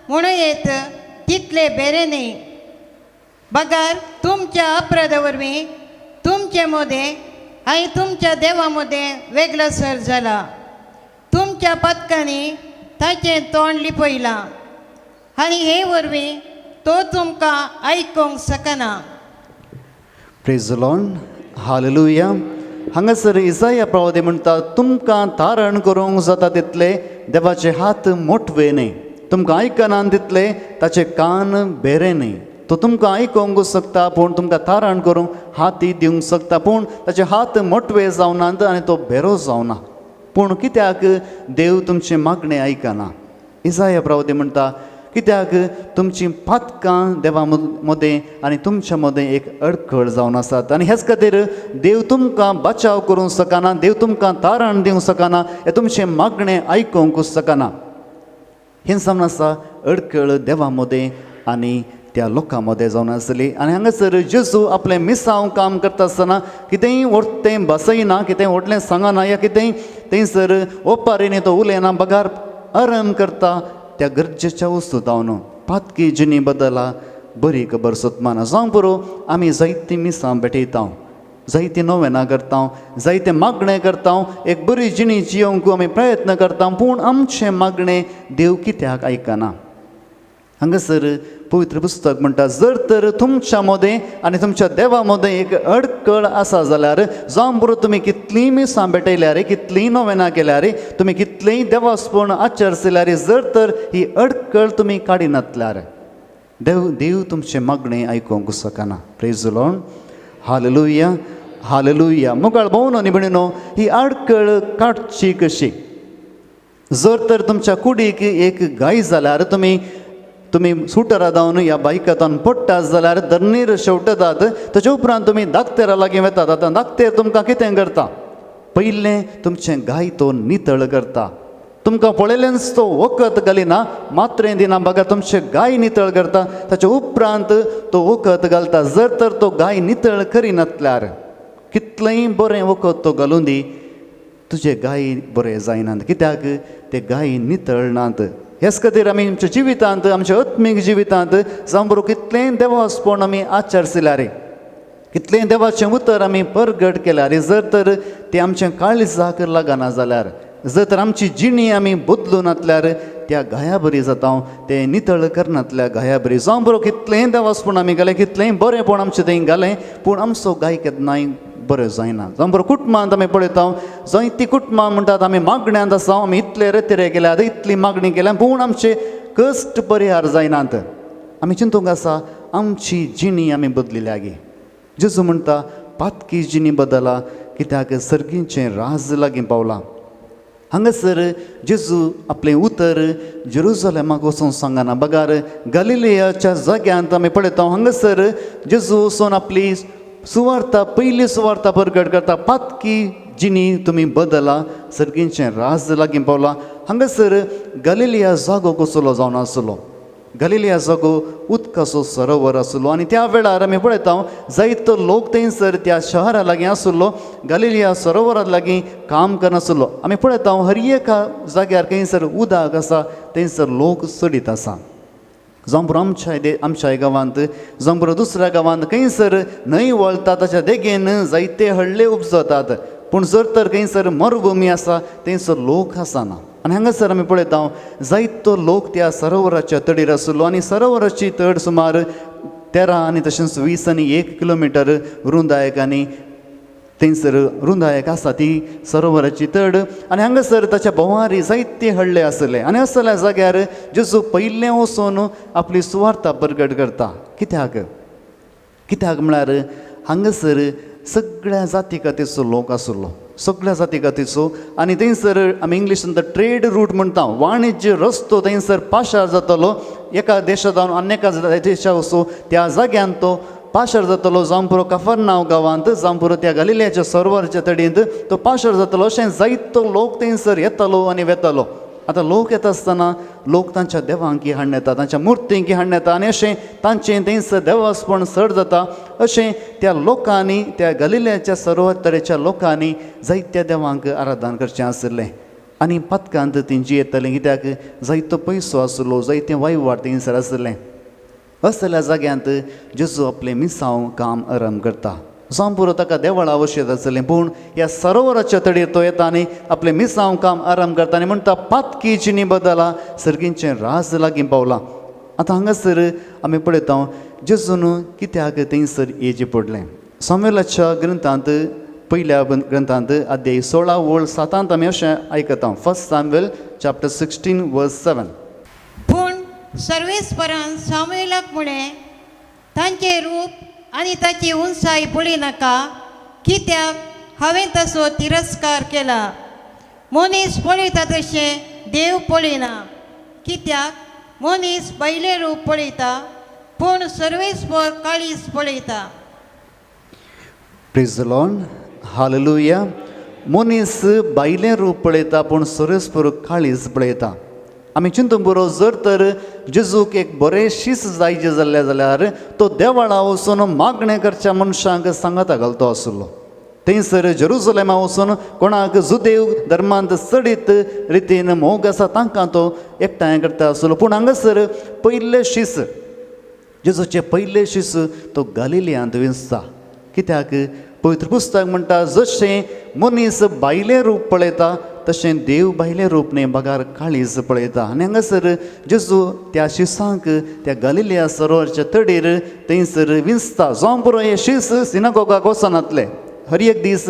म्हणून येत तितले बरे न्ही. बगार तुमच्या अपराधा वरवीं तुमचे मदें आनी तुमच्या देवा मदें वेगळो सर जाला. तुमच्या पथकांनी ताचें तोंड लिपयलां आनी हे वरवीं तो तुमकां आयकोंक सकना. Praise the Lord. हालेलुया. हांगासर इसाया प्रवादी म्हणटा तुमकां तारण करूंक जाता तितले देवाचे हात मोठवे न्ही. तुमकां आयकना तितले ताचे कान बेरे न्ही. तो तुमकां आयकोंक शकता पूण तुमकां तारण करूंक हाती दिवंक शकता पूण ताचे हात मोठवे जावनात आनी तो बेरो जावना. पूण कित्याक देव तुमचे मागणें आयकना. इसाया प्रवादी म्हणटा कित्याक तुमची पातकां देवा मदें आनी तुमच्या मदें एक अडखळ जावन आसात आनी हेच खातीर देव तुमकां बचाव करूंक शकना. देव तुमकां तारण दिवंक शकना. हे तुमचें मागणें आयकोंक शकना. हें जावन आसा अडखळ देवा मदें आनी त्या लोकां मदें जावन आसली. आनी हांगासर जेजू आपलें मिसांव काम करता आसतना कितेंय व्हडलें बसयना, कितेंय व्हडलें सांगना या कितेंय थंयसर ओपारीनी तो उलयना. बगार आराम करता त्या गरजेच्या वस्तू जावन पातकी जिणी बदला बरी खबर सतमाना. जावं पुरो आमी जायतीं मिसां भेटयता, जायतीं नोवेनां करता, जायते मागणें करता, एक बरी जिणी जियोंक आमी प्रयत्न करता पूण आमचें मागणें देव कित्याक आयकना. हांगासर पवित्र पुस्तक म्हणटा जर तर तुमच्या मदें आनी तुमच्या देवा मदें एक अडखळ आसा जाल्यार जावं पुरो तुमी कितलींय मिसां भेटयल्यार, कितलींय नोवेनां केल्यार, तुमी कितलेंय देवास्पण आचरसिल्यार, जर तर ही अडखळ तुमी काडिनातल्यार देव तुमचें मागणें आयकोंक शकना. Praise the Lord. Hallelujah hallelujah. मुखार भोवन न्ही भयणीनो, ही आडखळ काडची कशी. जर तर तुमच्या कुडीक एक गाय जाल्यार तुमी सुटरा जावन या बायकांतून पडटात जाल्यार धरणीर शेवटतात. ताचे उपरांत तुमी दाक्तेरा लागीं वेतात. आतां दाक्तेर तुमकां कितें करता? पयलें तुमचें गाय तो नितळ करता. तुमकां पळयलेंच तो वखद घालिना, मात्रें दिना, बघा तुमचें गाय नितळ करता. ताचे उपरांत तो वखद घालता. जर तर तो गाय नितळ करिनातल्यार कितलेंय बरें वखद तो घालून दी, तुजे गाय बरें जायनात. कित्याक ते गाय नितळ नात. हेच खातीर आमी आमच्या जिवितांत, आमच्या आत्मीक जिवितांत जावं बरो कितलेंय देवास्पण आमी आचरसिल्यार, कितलेंय देवाचें उतर आमी परगट केल्यार, जर तर तें आमचें काळजाक लागना जाल्यार जर तर आमची जिणी आमी बदलून नातल्यार त्या गाया बरी जाता ते नितळ करनातल्या गाया बरी जावं बरो कितलेंय देवासपण आमी गेले कितलेंय बरेंपण आमचें थंय घालें पूण आमचो गाय केन्नाय बरें जायना जावं बरो कुटुंबांत आमी पळयता जायतीं कुटुंबां म्हणटात आमी मागण्यांत आसा आमी इतले रेतिरे केल्या आतां इतली मागणी केल्या पूण आमचे कश्ट परिहार जायनात आमी चिंतूंक आसा आमची जिणी आमी बदलिल्या गे जेजू म्हणटा पातकी जिणी बदला कित्याक सर्गींचें राज लागीं पावलां हांगासर जेजू आपलें उतर जेरुसलेमाक वचून सांगना बगार गलिलियाच्या जाग्यांत आमी पळयता हांगासर जेजू वचून आपली सुवार्ता पयली सुवार्ता प्रगट करता पातकी जिणी तुमी बदला सर्गींचें राज लागीं पावलां हांगासर गलिलिया जागो कसलो जावन आसलो गलिलिया जागो उदकाचो सरोवर आसलो आनी त्या वेळार आमी पळयता जायतो लोक थंयसर त्या शहरा लागीं आसलो गलिलिया सरोवरा लागीं काम करनासलो आमी पळयता हर एका जाग्यार खंयसर उदक आसा थंयसर लोक सडीत आसा जावं बरो आमच्या गांवांत जावं बरो दुसऱ्या गांवांत खंयसर न्हंय वळटा ताच्या देगेन जायते हळडे उपजतात पूण जर तर खंयसर मरुभुमी आसा थंयसर लोक आसना आनी हांगासर आमी पळयता जायतो लोक त्या सरोवराच्या तडीर आसलो आनी सरोवराची तड सुमार 13 आनी तशेंच 20 आनी 1 किलोमिटर रुंदायक आनी थंयसर रुंदायक आसा ती सरोवराची तड आनी हांगासर ताच्या भोंवारी जायते हळडे आसले आनी असल्या जाग्यार जेजू पयलें वचून आपली सुवार्ता प्रगट करता कित्याक म्हळ्यार हांगासर सगळ्या जाती खातीरचो लोक आसलो सगळ्या जाती खातीरचो आनी थंयसर आमी इंग्लिशीन ट्रेड रूट म्हणटा वाणिज्य रस्तो थंयसर पाशार जातालो एका देशांत आनी एका देशाक वचूं त्या जाग्यान तो पाशार जातालो जावं पुरो कफरनांव गांवांत जावं पुरो त्या गलिलियाच्या सरोवराच्या तडींत तो पाशार जातालो अशें जायतो लोक थंयसर येतालो आनी वेतालो आतां लोक येता आसतना लोक तांच्या देवांक हाडून येता तांच्या मुर्तींक हाडून येता आनी अशें तांचें थंयसर देवासपण चड जाता अशें त्या लोकांनी त्या गलिलियाच्या सरोवर तरेच्या लोकांनी जायत्या देवांक आराधन करचें आसलें आनी पथकांत तेंची येतलें कित्याक जायतो पयसो आसलो जायतें वैवार थंयसर आसलें असल्या जाग्यांत जेजू आपलें मिसांव काम आरंभ करता जावं पुरो ताका देवळां आवश्यक आसलें पूण ह्या सरोवराच्या तडीर तो येता आनी आपलें मिसांव काम आरंभ करता आनी म्हणटा पातकी जिणी बदला सर्गींचें राज लागीं पावलां आतां हांगासर आमी पळयता जेजून कित्याक थंयसर येवचें पडलें सामुएलाच्या ग्रंथांत पयल्या ग्रंथांत अध्याय 16 वळ 7 आमी अशें आयकता 1 सामुएल चॅप्टर 16 वर्स 7 पूण सर्वेस्परान सामुएलाक म्हळें तांचें रूप आनी ताची उंचाय पळय नाका कित्याक हांवें ताचो तिरस्कार केला मनीस पळयता तशें देव पळयना कित्याक मनीस बैले रूप पळयता पूण सर्वेस्पर काळीज पळयता प्रेज द लॉर्ड हालेलुया मनीस बायलें रूप पळयता पूण सर्वेस्पर काळीज पळयता आमी चिंतूंक बरो जर तर जेजूक एक बरें शीस जायचें जाल्लें जाल्यार तो देवळा वचून मागणें करच्या मनशांक सांगाता घालतो आसलो थंयसर जेरुसलेमा वचून कोणाक जुदेव धर्मांत चडीत रितीन मोग आसा तांकां तो एकठांय करता आसलो पूण हांगासर पयलें शीस जेजूचें पयलें शीस तो गलिलियांत विंचता कित्याक पवित्र पुस्तक म्हणटा जशें मनीस बायलें रूप पळयता तशें देव बायलें रूप न्ही बगार काळीज पळयता आनी हांगासर जेजू त्या शिसांक त्या गलिलिया सरोवराच्या तडीर थंयसर विंचता जावं पुरो हे शीस सिनागोगाक वचनातले हर एक दीस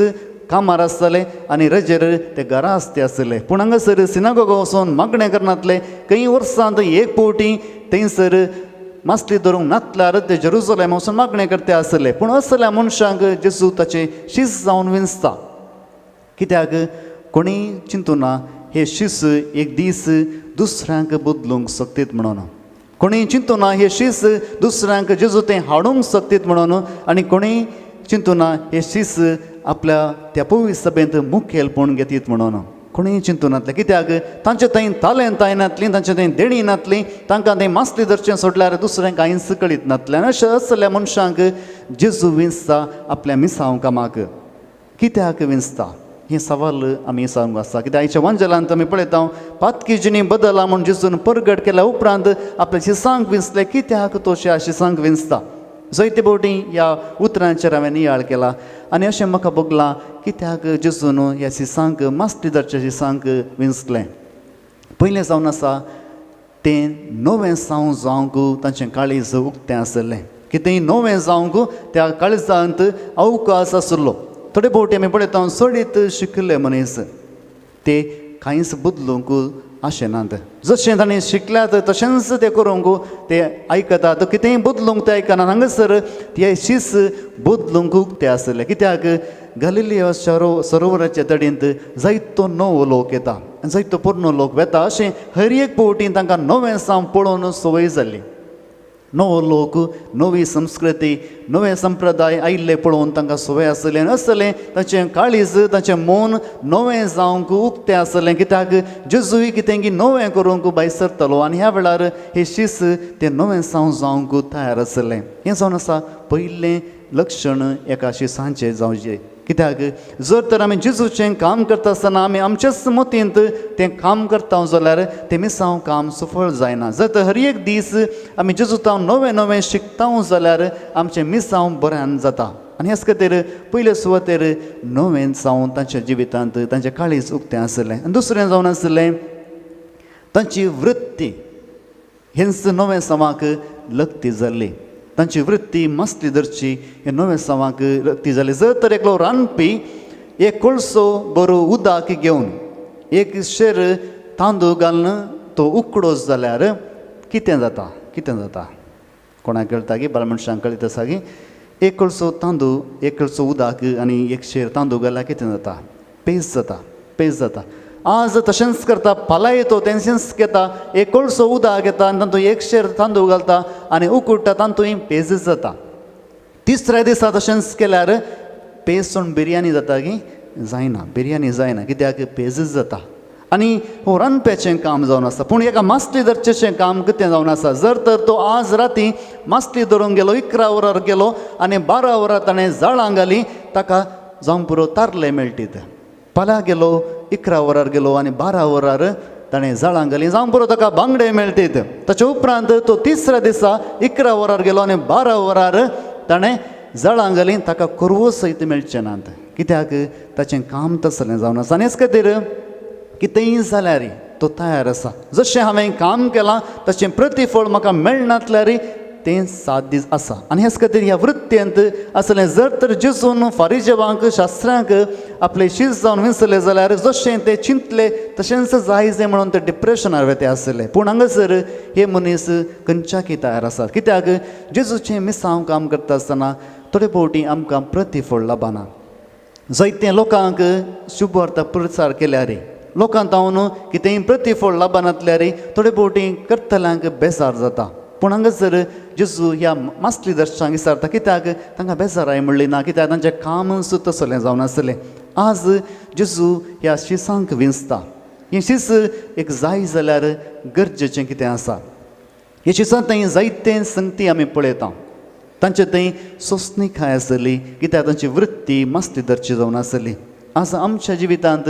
कामार आसताले आनी रजेर ते घरा आसते आसले पूण हांगासर सिनागोगा वचून मागणें करनातले कई वर्सांत एक फावटी थंयसर मासली धरूंक नातल्यार ते जेरुसलेम वचून मागणें करते आसले पूण असल्या मनशांक जेजू ताचें शीस जावन विंचता कित्याक कोणी चिंतूना हे शीस एक दीस दुसऱ्यांक बदलूंक शकतीत म्हणून कोणी चिंतूना हे शीस दुसऱ्यांक जेजू तें हाडूंक शकतीत म्हणून आनी कोणी चिंतूना हे शीस आपल्या त्या पवित्र सभेंत मुखेलपण घेतीत म्हणून कोणीय चिंतूनातलें कित्याक तांचे थंय तालेंत नातलीं तांचे थंय देणी नातलीं तांकां थंय मासली धरचें सोडल्यार दुसऱ्यांक कांयच कळीत नातलें आनी अशें असल्या मनशांक जेजू विंचता आपल्या मिसांव कामाक कित्याक विंचता हे सवाल आमी सांगूंक आसा कित्याक आयच्या वांजलांत आमी पळयता पातकी जिणी बदला म्हूण जेजून प्रगट केल्या उपरांत आपल्या शिसांक विंचले कित्याक तो शिसांक विंचता जायते फावटी ह्या उतरांचेर हांवें नियाळ केला आनी अशें म्हाका भोगलां कित्याक जेजून ह्या सिसांक मास्टिदारच्या सिसांक विंचलें पयलें जावन आसा तें नवें साव जावंक तांचें काळीज उक्तें आसलें कितेंय नवें जावंक त्या काळजांत अवकाश आसलो थोडे फावटी आमी पळयता चडीत शिकले मनीस ते कांयच बदलूंक आशेनात जशें ताणें शिकल्यात तशेंच ते करूंक ते आयकतात कितेंय बदलूंक ते आयकनात हांगासर हे शीस बदलूंक ते आसले कित्याक गलिलिया सरोवराच्या तडींत जायतो नवो लोक येता जायतो पोरनो लोक वेता अशें हर एक फावटी तांकां नवें साव पळोवन संवय जाल्ली नवो लोक नवी संस्कृती नवे संप्रदाय आयिल्ले पळोवन तांकां संवय आसलें तांचें काळीज तांचें मन नवें जावंक उक्तें आसलें कित्याक जेजूय कितें नवें करूंक भायर सरतलो आनी ह्या वेळार हे शीस तें नवें साव जावंक तयार आसलें हें जावन आसा पयलें लक्षण एका शिसांचें जावचें कित्याक जर तर आमी जेजूचें काम करता आसतना आमी आमच्याच मतींत तें काम करता जाल्यार तें मिसांव काम सफळ जायना जर तर हर एक दीस आमी जेजूतां नवें नवें शिकता जाल्यार आमचें मिसांव बऱ्यान जाता आनी हेच खातीर पयले सुवातेर नवें जावन तांच्या जिवितांत तांचें काळीज उक्तें आसलें आनी दुसरें जावन आसलें तांची वृत्ती हेंच नवें सावांक लक्ती जाल्ली तांची वृत्ती मास्टिदारची हे नवें सावांक लक्ती जाली जर तर एकलो रांदपी एक कोळसो बरो उदक घेवन एक शेर तांदूळ घालून तो उकडो जाल्यार कितें जाता कोणाक कळटा की बाळ मनशांक कळटा आसा की एक कोळसो तांदूळ एक कोळसो उदक आनी एक शेर तांदूळ घाल्यार कितें जाता पेज जाता आज तशेंच करता फाल्यां येतो तेंचेंच घेता एक कोळसो उदक घेता आनी तातूंत एक शेर तांदूळ घालता आनी उकडटा तातूंत पेज जाता तिसऱ्या दिसा तशेंच केल्यार पेज सोडून बिरयानी जाता की जायना कित्याक पेजच जाता आनी हो रांदप्याचें काम जावन आसा पूण एका मास्टिदारचें काम कितें जावन आसा जर तर तो आज राती मास्टी धरूंक गेलो 11 वरार गेलो आनी 12 वरां ताणें जाळां घाली ताका जावं पुरो तारले मेळटीत फाल्यां गेलो 11 वरार गेलो आनी 12 वरार ताणें जाळां घाली जावं पुरो ताका बांगडे मेळटीत ताचे उपरांत तो तिसऱ्या दिसा 11 वरार गेलो आनी 12 वरार ताणें जाळां घाली ताका कोरवो सयत मेळचे नात कित्याक ताचें काम तसलें जावन आसा आनी हेच खातीर कितेंय जाल्यार तो तयार आसा जशें हांवें काम केलां तशें प्रतिफळ म्हाका मेळनातल्यार तें साध्य आसा आनी हेच खातीर ह्या वृत्तेंत आसलें जर तर जेजून फारिजेवांक शास्त्रांक आपलें शीस जावन विसरलें जाल्यार जशें तें चिंतलें तशेंच जायजें म्हणून ते डिप्रेशनार वेते आसले पूण हांगासर हे मनीस खंयच्याकय तयार आसात कित्याक जेजूचें मिसांव काम करता आसतना थोडे फावटी आमकां प्रतिफळ लाभना जायते लोकांक शुभ वार्ता प्रचार केल्यार लोकांक तावन कितेंय प्रतिफळ लाभनातल्यार थोडे फावटी करतल्यांक बेजार जाता पूण हांगासर जेजू ह्या मास्टिदारच्यांक विचारता कित्याक तांकां बेजाराय म्हणली ना कित्याक तांचें काम सुद्दां तसलें जावन आसलें आज जेजू ह्या शिसांक विंचता हें शीस एक जाय जाल्यार गरजेचें कितें आसा हे शिसांत थंय जायते संगती आमी पळयता तांचे थंय सोंसणीकाय आसली कित्याक तांची वृत्ती मास्टिदारची जावन आसली आज आमच्या जिवितांत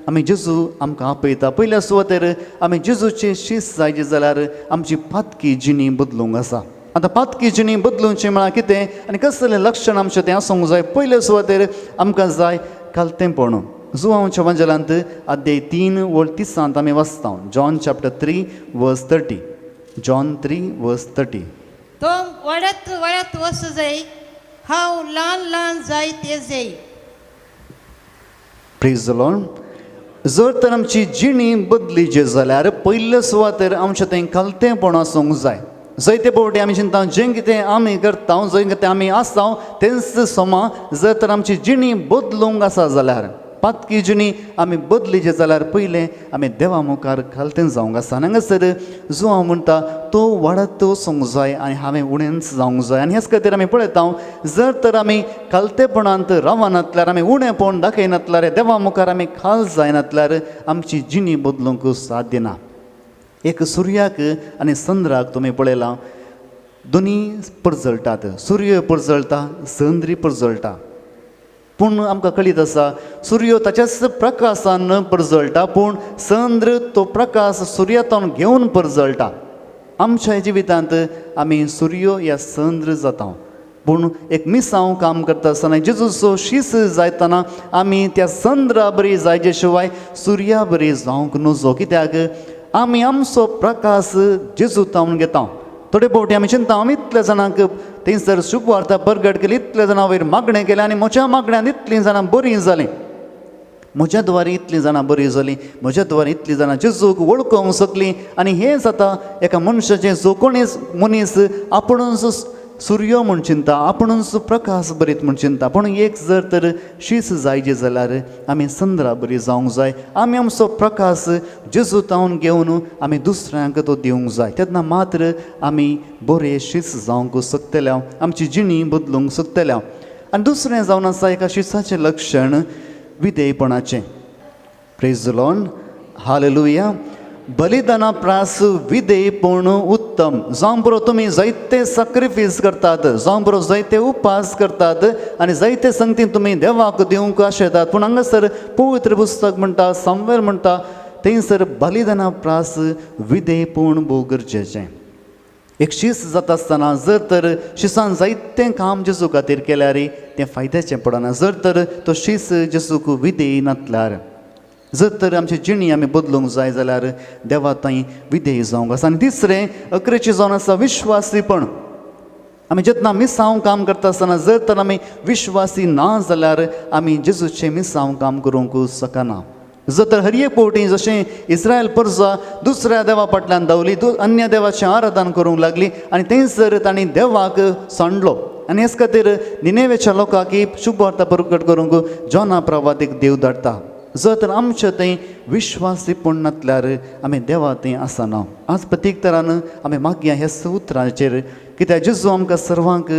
आमी जेजू आमकां आपयता पयल्या सुवातेर आमी जेजूची शीस जायची जाल्यार आमची पातकी जिणी बदलूंक आसा आतां पातकी जिणी बदलूंची म्हळ्यार कितें आनी कसलें लक्षण आमचें तें आसूंक जाय पयल्या सुवातेर आमकां जाय कालतेपण जुवांच्या वंजलांत अध्याय 3 वळ 30 आमी वाचता जॉन चॅप्टर 3 वर्स 30 जॉन 3 वर्स 30 तो वाडत वच जाय हांव ल्हान जायत येजय प्रेज द लॉर्ड जर तर आमची जिणी बदलीची जाल्यार पयल्या सुवातेर आमचें तें कालतेपण आसूंक जाय जायते फावटी आमी चिंता जें कितें आमी करता जें कितें आमी आसा तेंच सोमा जर तर आमची जिणी बदलूंक आसा जाल्यार पातकी जिणी आमी बदलीचे जाल्यार पयलें आमी देवा मुखार खालतें जावंक आसा हांगासर जो हांव म्हणटा तो वाडत वचूंक जाय आनी हांवें उणेंच जावंक जाय आनी हेच खातीर आमी पळयता जर तर आमी कालतेपणांत रावनातल्यार आमी उणेपण दाखयनातल्यार देवा मुखार आमी खाल जायनातल्यार आमची जिणी बदलूंक साध्य ना एक सुर्याक आनी चंद्राक तुमी पळयलां दोनी परजळटात सूर्य परजळटा चंद्री परजळटा पूण आमकां कळीत आसा सूर्य ताच्याच प्रकाशान परजळटा पूण चंद्र तो प्रकाश सुर्यातून घेवन परजळटा आमच्या जिवितांत आमी सूर्य या चंद्र जाता पूण एक मिसांव काम करता आसतना जेजूचो शीस जायतना आमी त्या चंद्रा बरी जायचे शिवाय सुर्या बरी जावंक नजो, कित्याक आमी आमचो प्रकाश जेजूतावन घेता. थोडे फावटी आमी चिंता आमी इतल्या जाणांक थंयसर शुभ वार्ता प्रगट केली, इतल्या जाणां वयर मागणें केलें आनी म्हज्या मागण्यांत इतलीं जाणां बरीं जालीं, म्हज्या द्वारे इतलीं जाणां बरीं जालीं, म्हज्या द्वारे इतलीं जाणां जेजूक वळखूंक शकलीं. आनी हें जाता एका मनशाचें जो कोणी मनीस आपुणूच सुर्यो म्हूण चिंता, आपुणूच प्रकाश बरीत म्हूण चिंता. पूण एक जर तर शीस जायची जाल्यार आमी चंद्रा बरी जावंक जाय. आमी आमचो प्रकाश जेजूतावन घेवन आमी दुसऱ्यांक तो दिवंक जाय. तेन्ना मात्र आमी बरे शीस जावंक शकतले, आमची जिणी बदलूंक शकतले. आनी दुसरें जावन आसा एका शिसाचें लक्षण विधेयपणाचें. Praise the Lord, hallelujah. बलिदाना प्रास विधेयपण उत्तम. जावं बरो तुमी जायते सॅक्रिफीस करतात, जावं बरो जायते उपास करतात आनी जायते संगती तुमी देवाक दिवंक आशेतात, पूण हांगासर पवित्र पुस्तक म्हणटा, सामुएल म्हणटा, थंयसर बलिदाना प्रास विधेयपण भोव गरजेचें. एक शीस जाता आसतना जर तर शिसान जायतें काम जेजू खातीर केल्यार तें फायद्याचें पडना. जर तर तो शीस जेजूक विधेय नातल्यार, जर तर आमची जिणी आमी बदलूंक जाय जाल्यार देवा थंय विधेय जावंक आसा. आनी तिसरें अकरेचें जावन आसा विश्वासीपण. आमी जेन्ना मिसांव काम करता आसतना जर तर आमी विश्वासी ना जाल्यार आमी जेजूचें मिसांव काम करूंक शकना. जर तर हर एक फावटी जशें इस्रायल परजा दुसऱ्या देवा फाटल्यान धांवली, अन्य देवाचें आराधन करूंक लागली आनी थंयसर तांणी देवाक सांडलो. आनी हेच खातीर निनेवेच्या लोकांक ही शुभ वार्ता प्रकट करूंक जोना प्रवादीक देव धाडटा. जर तर आमचे थंय विश्वासीपण नातल्यार आमी देवा थंय आसना. आज प्रत्येक तरान आमी मागया ह्या उतरांचेर, कित्याक जेजू आमकां सर्वांक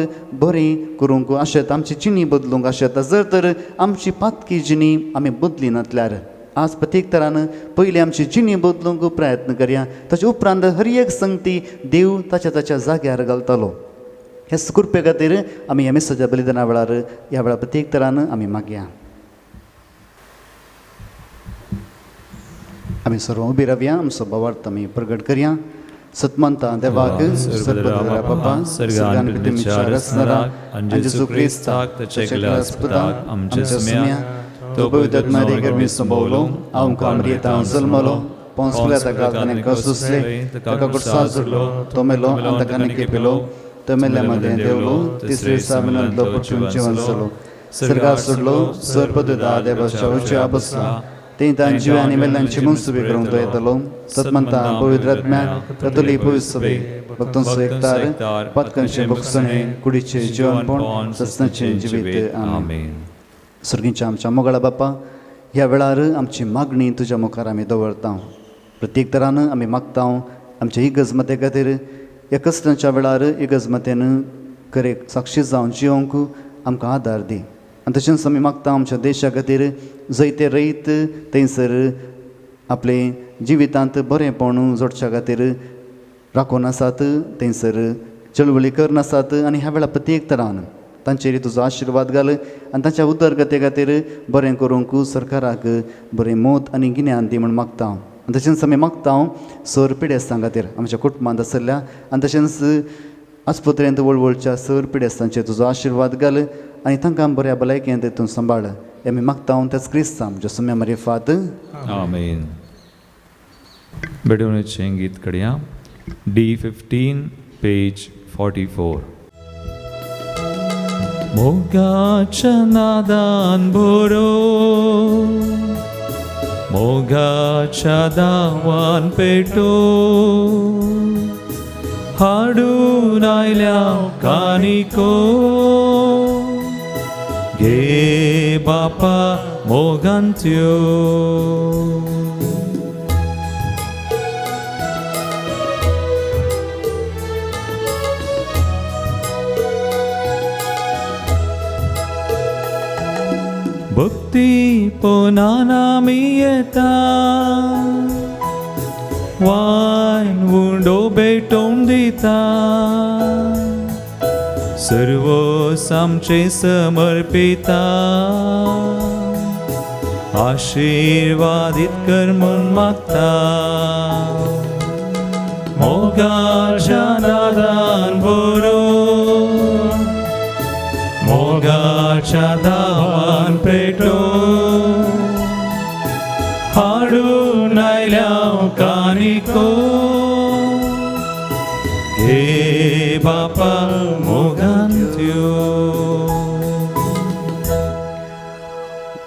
बरें करूंक आशेता, आमची जिणी बदलूंक आशेता. जर तर आमची पातकी जिणी आमी बदली नातल्यार आज प्रत्येक तरान पयली आमची जिणी बदलूंक प्रयत्न करया. ताचे उपरांत हर एक संगती देव ताच्या जाग्यार घालतलो. हे कृपे खातीर आमी ह्या मिसाच्या बलिदाना वेळार ह्या वेळार प्रत्येक तरान आमी मागया. आमी सर्व उबी रावया, आमचो भावार्थ आमी प्रगट करया. सतमंता देवाक सर्वधरा बापा सर्गान भितर आसनारा आनी जेजू क्रिस्ताक ताच्या अस्पताक आमच्या सम्या तो पवित्र मारी गरमी संभोवलो, हांव कामरियेता जल्मलो, पोंस पिलाता ताणें कसुसले, ताका कुर्सा झुडलो, तो मेलो आनी ताका केपेलो, तो मेल्ल्या मदें देवलो, तिसरे दिसा मेलो पटून जिवन जालो, सर्गाक सोडलो, सर्वपददा देवाच्या उच्या बसला, तें तां जिवांनी मेल्ल्यांची मनसुबी करूंक तो येतलो. तत्मंता पवित्र आत्म्याक कतोली पवित्र सभे भक्तांचो एकतार पातकांचे भोगसणे कुडीचे जिवनपण ससनाचें जिवीत. आमेन. सर्गीच्या आमच्या मोगळा बापा, ह्या वेळार आमची मागणी तुज्या मुखार आमी दवरता. प्रत्येक तरान आमी मागता आमच्या इगजमते खातीर ह्या कश्टांच्या वेळार इगजमतेन खरे साक्षी जावन जिवंक आमकां आदार दी. आनी तशेंच आमी मागता आमच्या देशा खातीर जैते रयत थंयसर आपले जिवितांत बरेंपण जोडच्या खातीर राखून आसात, थंयसर चळवळी करन आसात. आनी ह्या वेळार प्रत्येक तरान तांचेर तुजो आशिर्वाद घाल आनी तांच्या उदरगते खातीर बरें करूंक सरकाराक बरें मोत आनी गिन्यान दी म्हूण मागता. आनी तशेंच आमी मागता सर पिडेस्तां खातीर आमच्या कुटुंबांत आसल्या, आनी तशेंच आस्पत्रेंत वळवळच्या सर पिडेस्तांचेर तुजो आशिर्वाद घाल आनी तांकां बऱ्या भलायकेंत तूं सांबाळ. आमी मागता त्याच क्रिस्तांव आमच्या सुम्या मारिफात. आमेन. बेडूनचें गीत कड्या D15 पेज 44. मोगाच्या नादान बरो, मोगाच्या दावान पेटो, हाडून आयल्या कानिको, गे बापा मोगांत्यो. भक्ती पोनान आमी येता, वायन उंडो भेटोवन दिता, सर्व आमचे समर्पिता, आशीर्वादीत कर म्हूण मागता. मोगाच्या नादान बरो, मोगाच्या दावान पेटो हाडून आयल्या कानिको हे बापा मोगांत्यो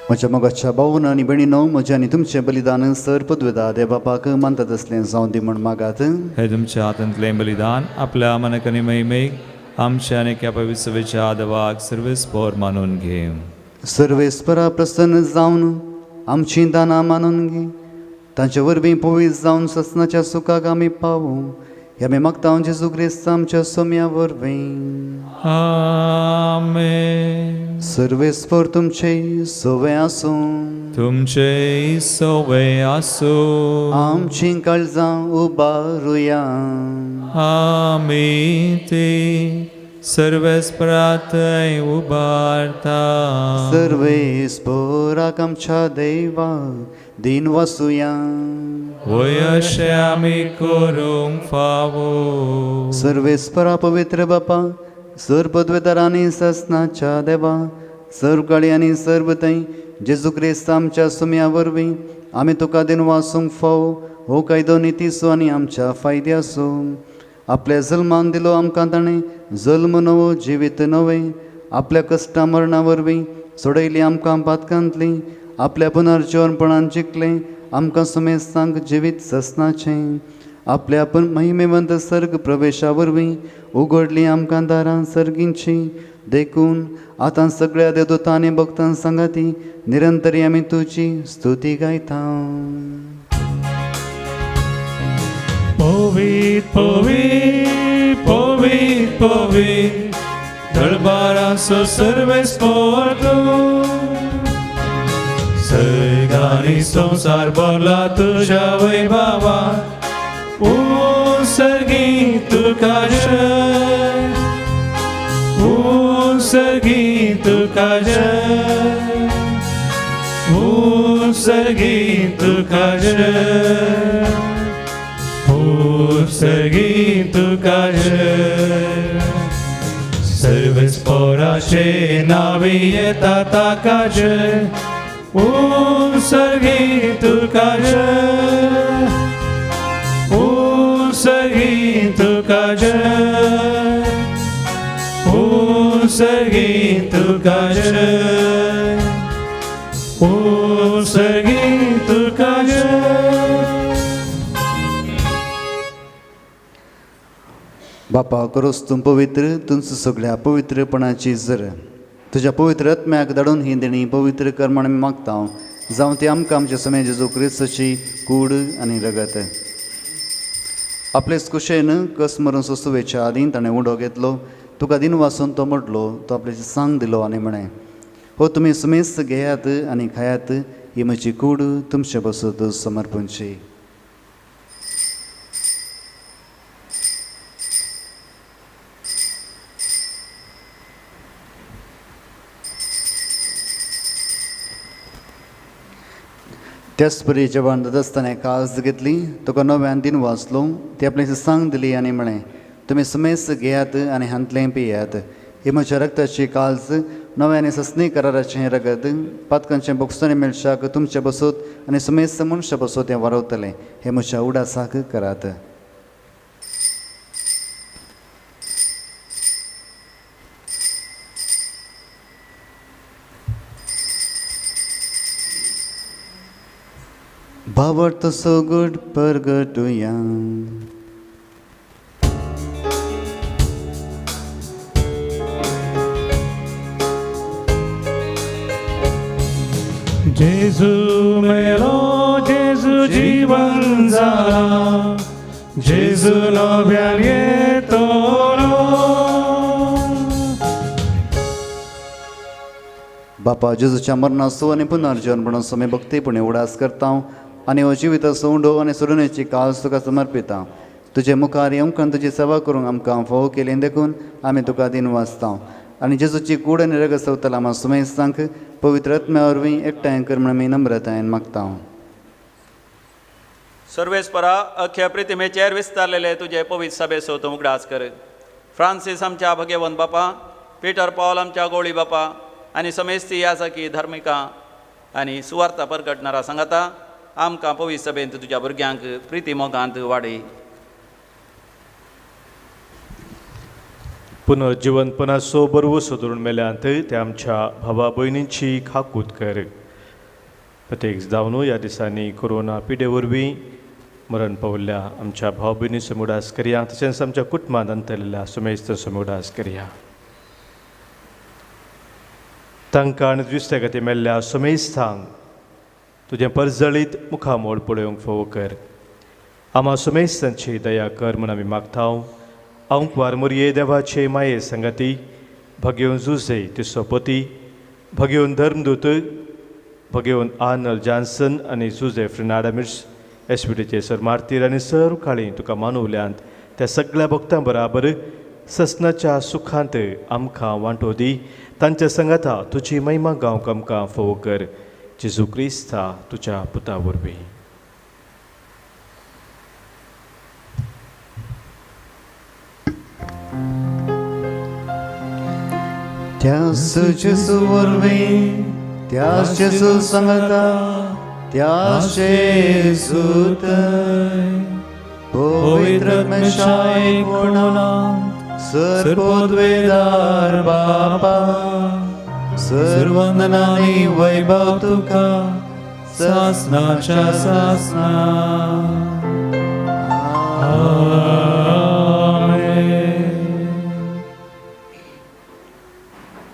म्हज्या मोगाच्या भाऊन आनी भयणीनो म्हजें आनी तुमचें बलिदान सर पदवेदा देव बापाक मानता तसलें जावं दी म्हण मागात. हे तुमच्या हातांतलें बलिदान आपल्या मनकनी महिमेक आमच्या आनी एका पवित्र आदवाक सर्वेस्पोर मानून घे. सर्वेस्परा प्रसन्न जावन आमचीं दानां मानून घे. तांचे वरवीं पवित्र जावन ससनाच्या सुखाक आमी पावूं हे आमी मागता जेजू क्रिस्त आमच्या सोम्या वरवीं. आमेन. सर्वेस्पर तुमचे सोवे आसूं तुमचे सोवे आसूं आमचीं काळजां उबारुया. आमी ती सर्वेस्परांत उबारता. सर्वेस्पराक आमच्या देवा दिन वासुया. वय अशें आमी करूंक फावो. सर्वेस्परा पवित्र बापा सर पदवेदारांनी ससनाच्या देवा सर्व काळी आनी सर्व थंय जेजू क्रिस्त आमच्या सुम्या वरवीं आमी तुका दिन वासूंक फावो हो कायदो नितीसो आनी आमच्या फायद्याचो. आपल्या जल्मान दिलो आमकां ताणें जल्म नवो जिवीत नवें. आपल्या कश्टा मरणा वरवीं सोडयली आमकां पातकांतली. आपल्या पुनर्जीवनपणान जिखलें आमकां सुमेस्तांक जिवीत ससनाचें. आपल्या महिमेवंत सर्ग प्रवेशा वरवीं उगडलीं आमकां दारां सर्गींची. देखून आतां सगळ्या देवदूतांनी भक्तां सांगाती निरंतरी आमी तुजी स्तुती गायता. पवित्र पवित्र पवित्र पवित्र दरबाराचो सर्वेस्पर तूं. सर्ग आनी संसार भरला तुज्या वैभवान. सर्गी तुका जय. सर्गी तुका जय. सर्गी तुका जय. सर्गी तुका जय. सर्वेस्पराचे नावे येता ताका जय. सर्गी तुका जय. सर्गी तुका जय. सर्गी तुका जय. सर्गी तुका जय. बापा करोस तूं पवित्र तुमचो सगळ्या पवित्रपणाची जर तुज्या पवित्र आत्म्याक धाडून ही देणी पवित्र कर म्हण आमी मागता. जावं ती आमकां आमच्या समय जेजू क्रिस्ताची कूड आनी रगत. आपलेच कुशेन कस मरून सोसुवेच्या आदीं ताणें उडो घेतलो. तुका दिन वासून तो म्हटलो तो आपल्याची सांग दिलो आनी म्हणें हो तुमी सुमेस्त घेयात आनी खायात ही म्हजी कूड तुमचे बसत समर्पणची. त्याच परी जेवण दत आसतना काळज घेतली तुका नव्यान दिन वाचलो ती आपल्याची सांग दिली आनी म्हणें तुमी सुमेस्त घेयात आनी हांतलें पियात ही म्हज्या रक्ताची काळज नव्याने ससनी कराराचें रगत पातकांचें बोगसांनी मेळशाक तुमचे बसत आनी सुमेस्त मनशां बसत हें वारवतलें हे म्हज्या उडासाक करात. भावार्थ सोगड परगटुया. जेजू मेलो जेजू जीवन जाला जेजू नव्यान येतलो. बापा जेजूच्या मरणाचो आनी पुनर्जीवनपणाचो आमी भक्तीपणे उडास करता आनी हो जिविताचो उंडो आनी सुरण्याची काळज तुका समर्पिता. तुजे मुखार येवंक तुजी सेवा करूंक आमकां फोव केलें देखून आमी तुका दिन वाचता आनी जेजूची कूड आनी रगत सवतला आमकां सुमेस्तांक पवित्र आत्म्या वरवीं एकठांय कर म्हण आमी नम्रतायेन मागता. सर्वेस्परा अख्ख्या प्रितिमेचेर विस्तारलेले तुजे पवित्र सभेचो तूं उगडास कर. फ्रांसीस आमच्या भगेवन बापा पिटर पॉल आमच्या गोळी बापा आनी समेस्ती याजकी धर्मिका आनी सुवार्ता परगटणारा सांगाता आमकां पवित्र सभेंत तुज्या भुरग्यांक प्रिती मोगांत वाडय. पुनर्जीवनपणाचो बरवो सोदून मेल्यांत ते आमच्या भावा भयणींची खाकूत कर. प्रत्येक जावन ह्या दिसांनी कोरोना पिडे वरवीं मरण पावल्ल्या आमच्या भाव भयणीचो मुडास करया. तशेंच आमच्या कुटुंबांत अंतरलेल्या सुमेस्तचो मुडास करया. तांकां आनी दुसऱ्या खातीर मेल्ल्या सुमेस्तांक तुजें परजळीत मुखामोल पळोवंक फोव कर. आम्हा सुमेस्तांची दया कर म्हूण आमी मागतांव. अंकवार मोरये देवाचे माये संगती भगयोन जुजे तिचो पती भगयोन धर्मदूत भगयोन आर्नल्ड जॉन्सन आनी जुजे फ्रिनाडामिर्स एसपीटीचे सर मार्तीर आनी सर काळी तुका मानवल्यांत त्या सगळ्या भक्तां बराबर ससनाच्या सुखांत आमकां वांटो दी. तांच्या संगता तुजी महिमा गावंक आमकां फोव कर. जेजू क्रिस्ता तुज्या पुता वरवीं. त्याच जेजू वरवीं त्याच जेजू संगता त्याच जेजू पवित्र आत्म्याच्या कोणांत सर्वोद्वेदार बापा सर्वंदनानी वैभव तुका सासनाच्या सासना.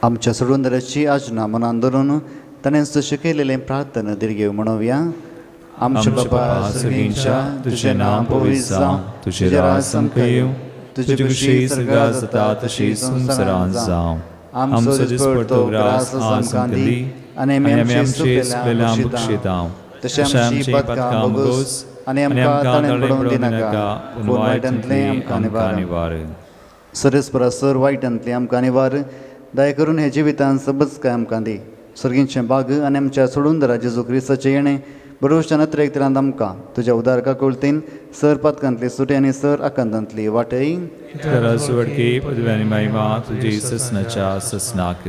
आमच्या सोडूंदराची आजना मनान धरून ताणें तशें केलेलें प्रार्थना दिर्घेव म्हणोवया. आमचे बाबा सगळींच्या तुजें नांव पवित्र जावं, तुजें राज सामकें येवं, तुजी खुशी स्वर्गांत जाता तशी संवसारांत जावं. आमचो दिसपडटो ग्रास आमकां दी आनी आमी आमचे सुकलेल्या बक्षितांव. तशें आमची पातकां बोगोस आनी आमकां ताणें पडोवंक दिनाका, पूण वायटांतलें आमकां निवार. सरस्परा सर वायटांतलें आमकां निवार. दया करून हे जिवितांत सबच काय आमकां दी. सर्गींचे बाग आनी आमच्या सोडूंदरा जेजू क्रिस्ताचें येणें बरोवच्या नत्रेक तरांत आमकां तुज्या उदारका कुळतीन सर पातकांतली सुटी आनी सर आकांतांतली वाटय. सुवडकी पदव्यांनी महिमा तुजी ससनाच्या ससनाक.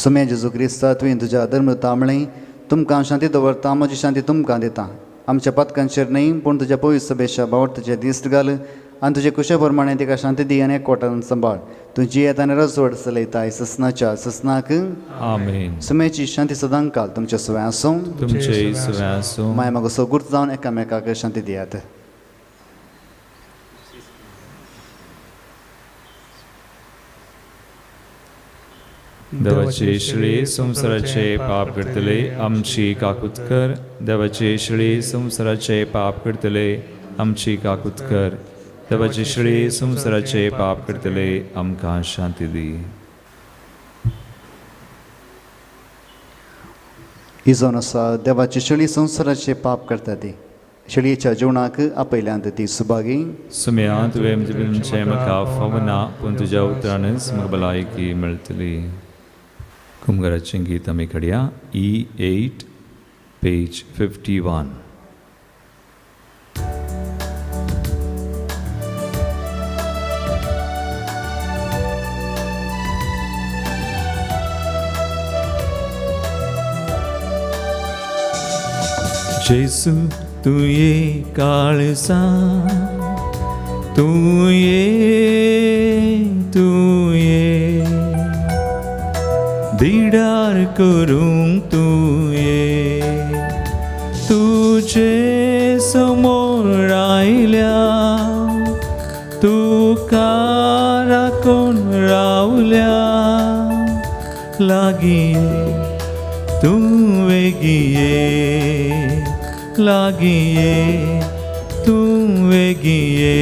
सुमे जेजू क्रिस्ता तुवें तुज्या धर्मता म्हळें तुमकां शांती दवरता, म्हजी शांती तुमकां दिता. आमच्या पातकांचेर न्हय पूण तुज्या पवित्र सभेच्या बावडताचेर दिश्ट घाल आनी तुजे कुशे प्रमाणे तिका शांती दी आनी एकवटान सांबाळ. तुजी येत आनी रजवड चलयताय ससनाच्या ससनाक. आमेन. सुमेची शांती सदां काल तुमच्या सुव्या आसूं. तुमचे सुव्या आसूं. माय मागो सोगूर्त जावन एकामेकाक शांती दियात. देवाचे श्री संवसाराचे पाप करतले आमची काकूत कर. देवाचे श्री संवसाराचे पाप करतले आमची काकूत कर. देवाचे श्री संवसाराचे पाप करतले आमकां शांती दी. इजोन आसा देवाची शेळी संवसाराचे पाप करता ती. शेळयेच्या जिवनाक आपयल्यांत ती सुभागी. सुम्या तुवें तुमचे म्हाका फावना पूण तुज्या उतरानच म्हाका भलायकी मेळटली. कुमगाराचें गीत आमी काडया. E8 page 51. जेसू तू ये काळसा तू ये दिडार करूंक तू ये. तुजे समोर आयल्या तुका राखून रावल्या लागीं तू वेगीं ये लागीं ये तू वेगीं ये.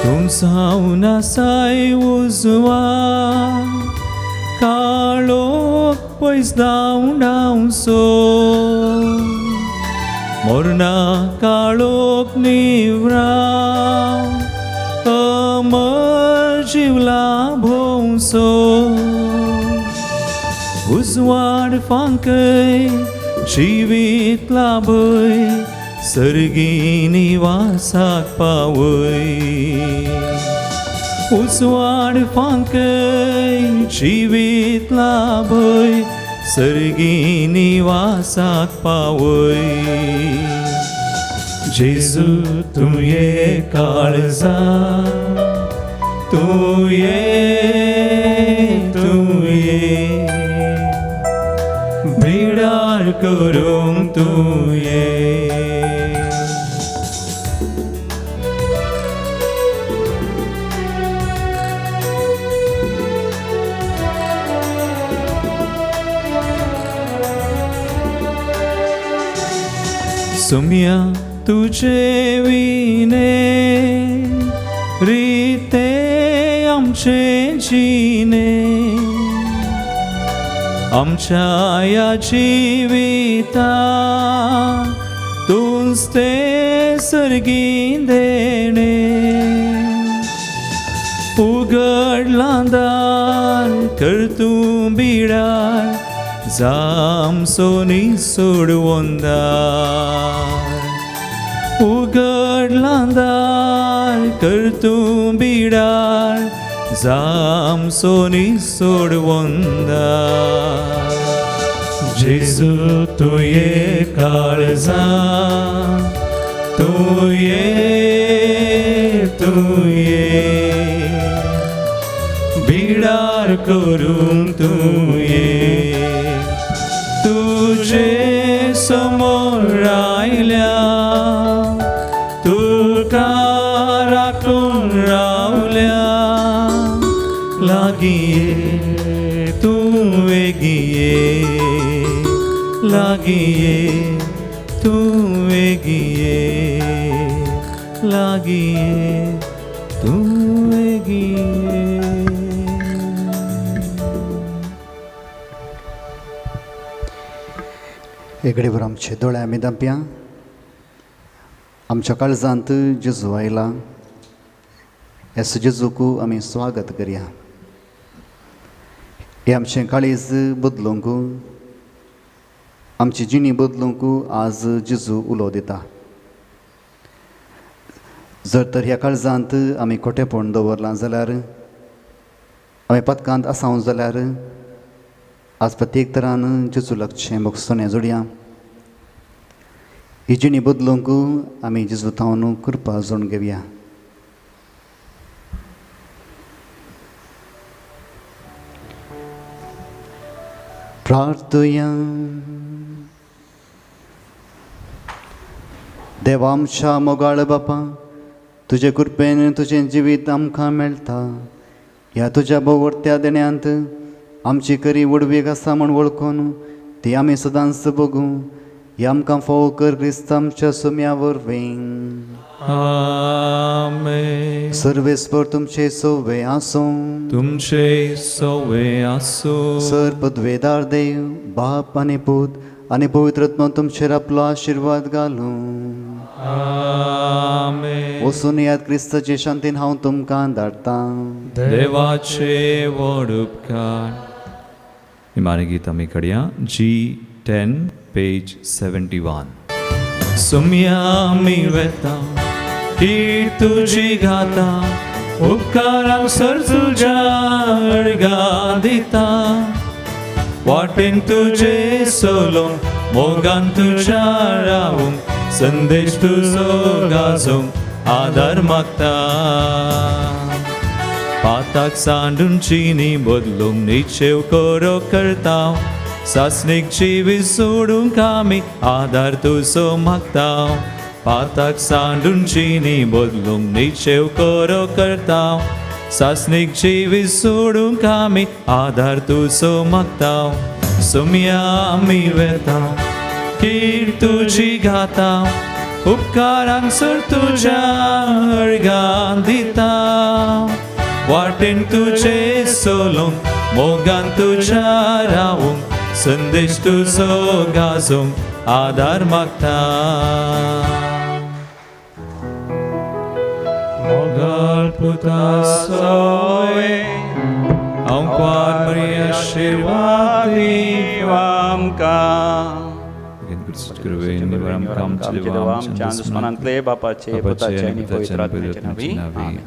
तुम सावना साय उजवा काळोख पयस धांव सो मोरना काळोख निवराव अमर जिवला भोंवसो उजवाड फांकय जिवीत लाभय सर्गी निवासाक पावय उजवाड फांकय जिवीत लाभय सर्गी निवासाक पावय जेजू तूं ये काळजा तूं ये बिडार करूंक तूं ये सुम्या तुझे विने रिते आमचे जिने आमच्या या जिविता तूंच ते सर्गीन देणे उगडला दार कर तूं बिडार जाम सोनी सोडवोन दार उगडला दार कर तूं बिडार जाम सोनी सोडवोन दार जेजू तूं ये काळजा तूं ये बिडार करूंक तूं ये तुझे समोर आयल्या तुका राखून रावल्या लागी ये तूं वेगी ये लागी ये तूं वेगी ये लागी ये तूं वेगी ये एकडे आमचे दोळे आमी धांपया आमच्या काळजांत जेजू आयला ह्या जेजूक आमी स्वागत करया हे आमचें काळीज बदलूंक आमची जिणी बदलूंक आज जेजू उलो दिता जर तर ह्या काळजांत आमी खोटेपण दवरलां जाल्यार आमी पथकांत आसांव जाल्यार आज प्रत्येक तरान जेजू लागचें भोगसोन जोडया ही जिणी बदलूंक आमी जेजू थावन कृपा जोडून घेवया प्रार्थया देवा आमच्या मोगाळ बापा तुजे कृपेन तुजें जिवीत आमकां मेळटा ह्या तुज्या भोवरत्या देण्यांत आमची खरी वडवीक आसा म्हूण वळखून ती आमी सदांच बगूं हे आमकां फोव कर क्रिस्त आमच्या सुम्या वरवीं आमेन सर्वेस्पर तुमचे सोवे आसूं तुमचे सोवे आसूं सर पदवेदार देव बाप आनी पूत आनी पवित्र आत्मा तुमचेर आपलो आशिर्वाद घालूं आमेन वचून याद क्रिस्ताचे शांतीन हांव तुमकां धाडटां देवाचे व्हड उपकार निमाणें गीत आमी काडया G10 पेज 71 सुम्या आमी वेता ती तुजी गाता उपकारांक सर तुज्या अर्गां दिता वाटेन तुजे सोलोंक मोगान तुज्या रावूंक संदेश तुजो गाजोवंक आदार मागता पाताक सांडून चिनी बदलूंक निचेव कोरो करता सासणीक जिवीत सोडूंक आमी आदार तुजो मागता पाताक सांडून चिनी बदलूंक निचेव कोरो करता सासणीक जिवीत सोडूंक आमी आदार तुजो मागता सुम्या आमी वेता कीर तुजी गाता उपकारांक सर तुज्या अर्गां दिता वाटेन तुजे सोलोंक मोगान तुज्या रावूंक संदेश तुजो गाजोवंक आदार मागता मोगाल पुता सोय हांव Maria, आशीर्वाद देवा आमकां कृपेन निवारण काम आमच्या दुस्मनांतले बापाचे पुताचे आनी पवित्र आत्म्याचे नावी आमेन.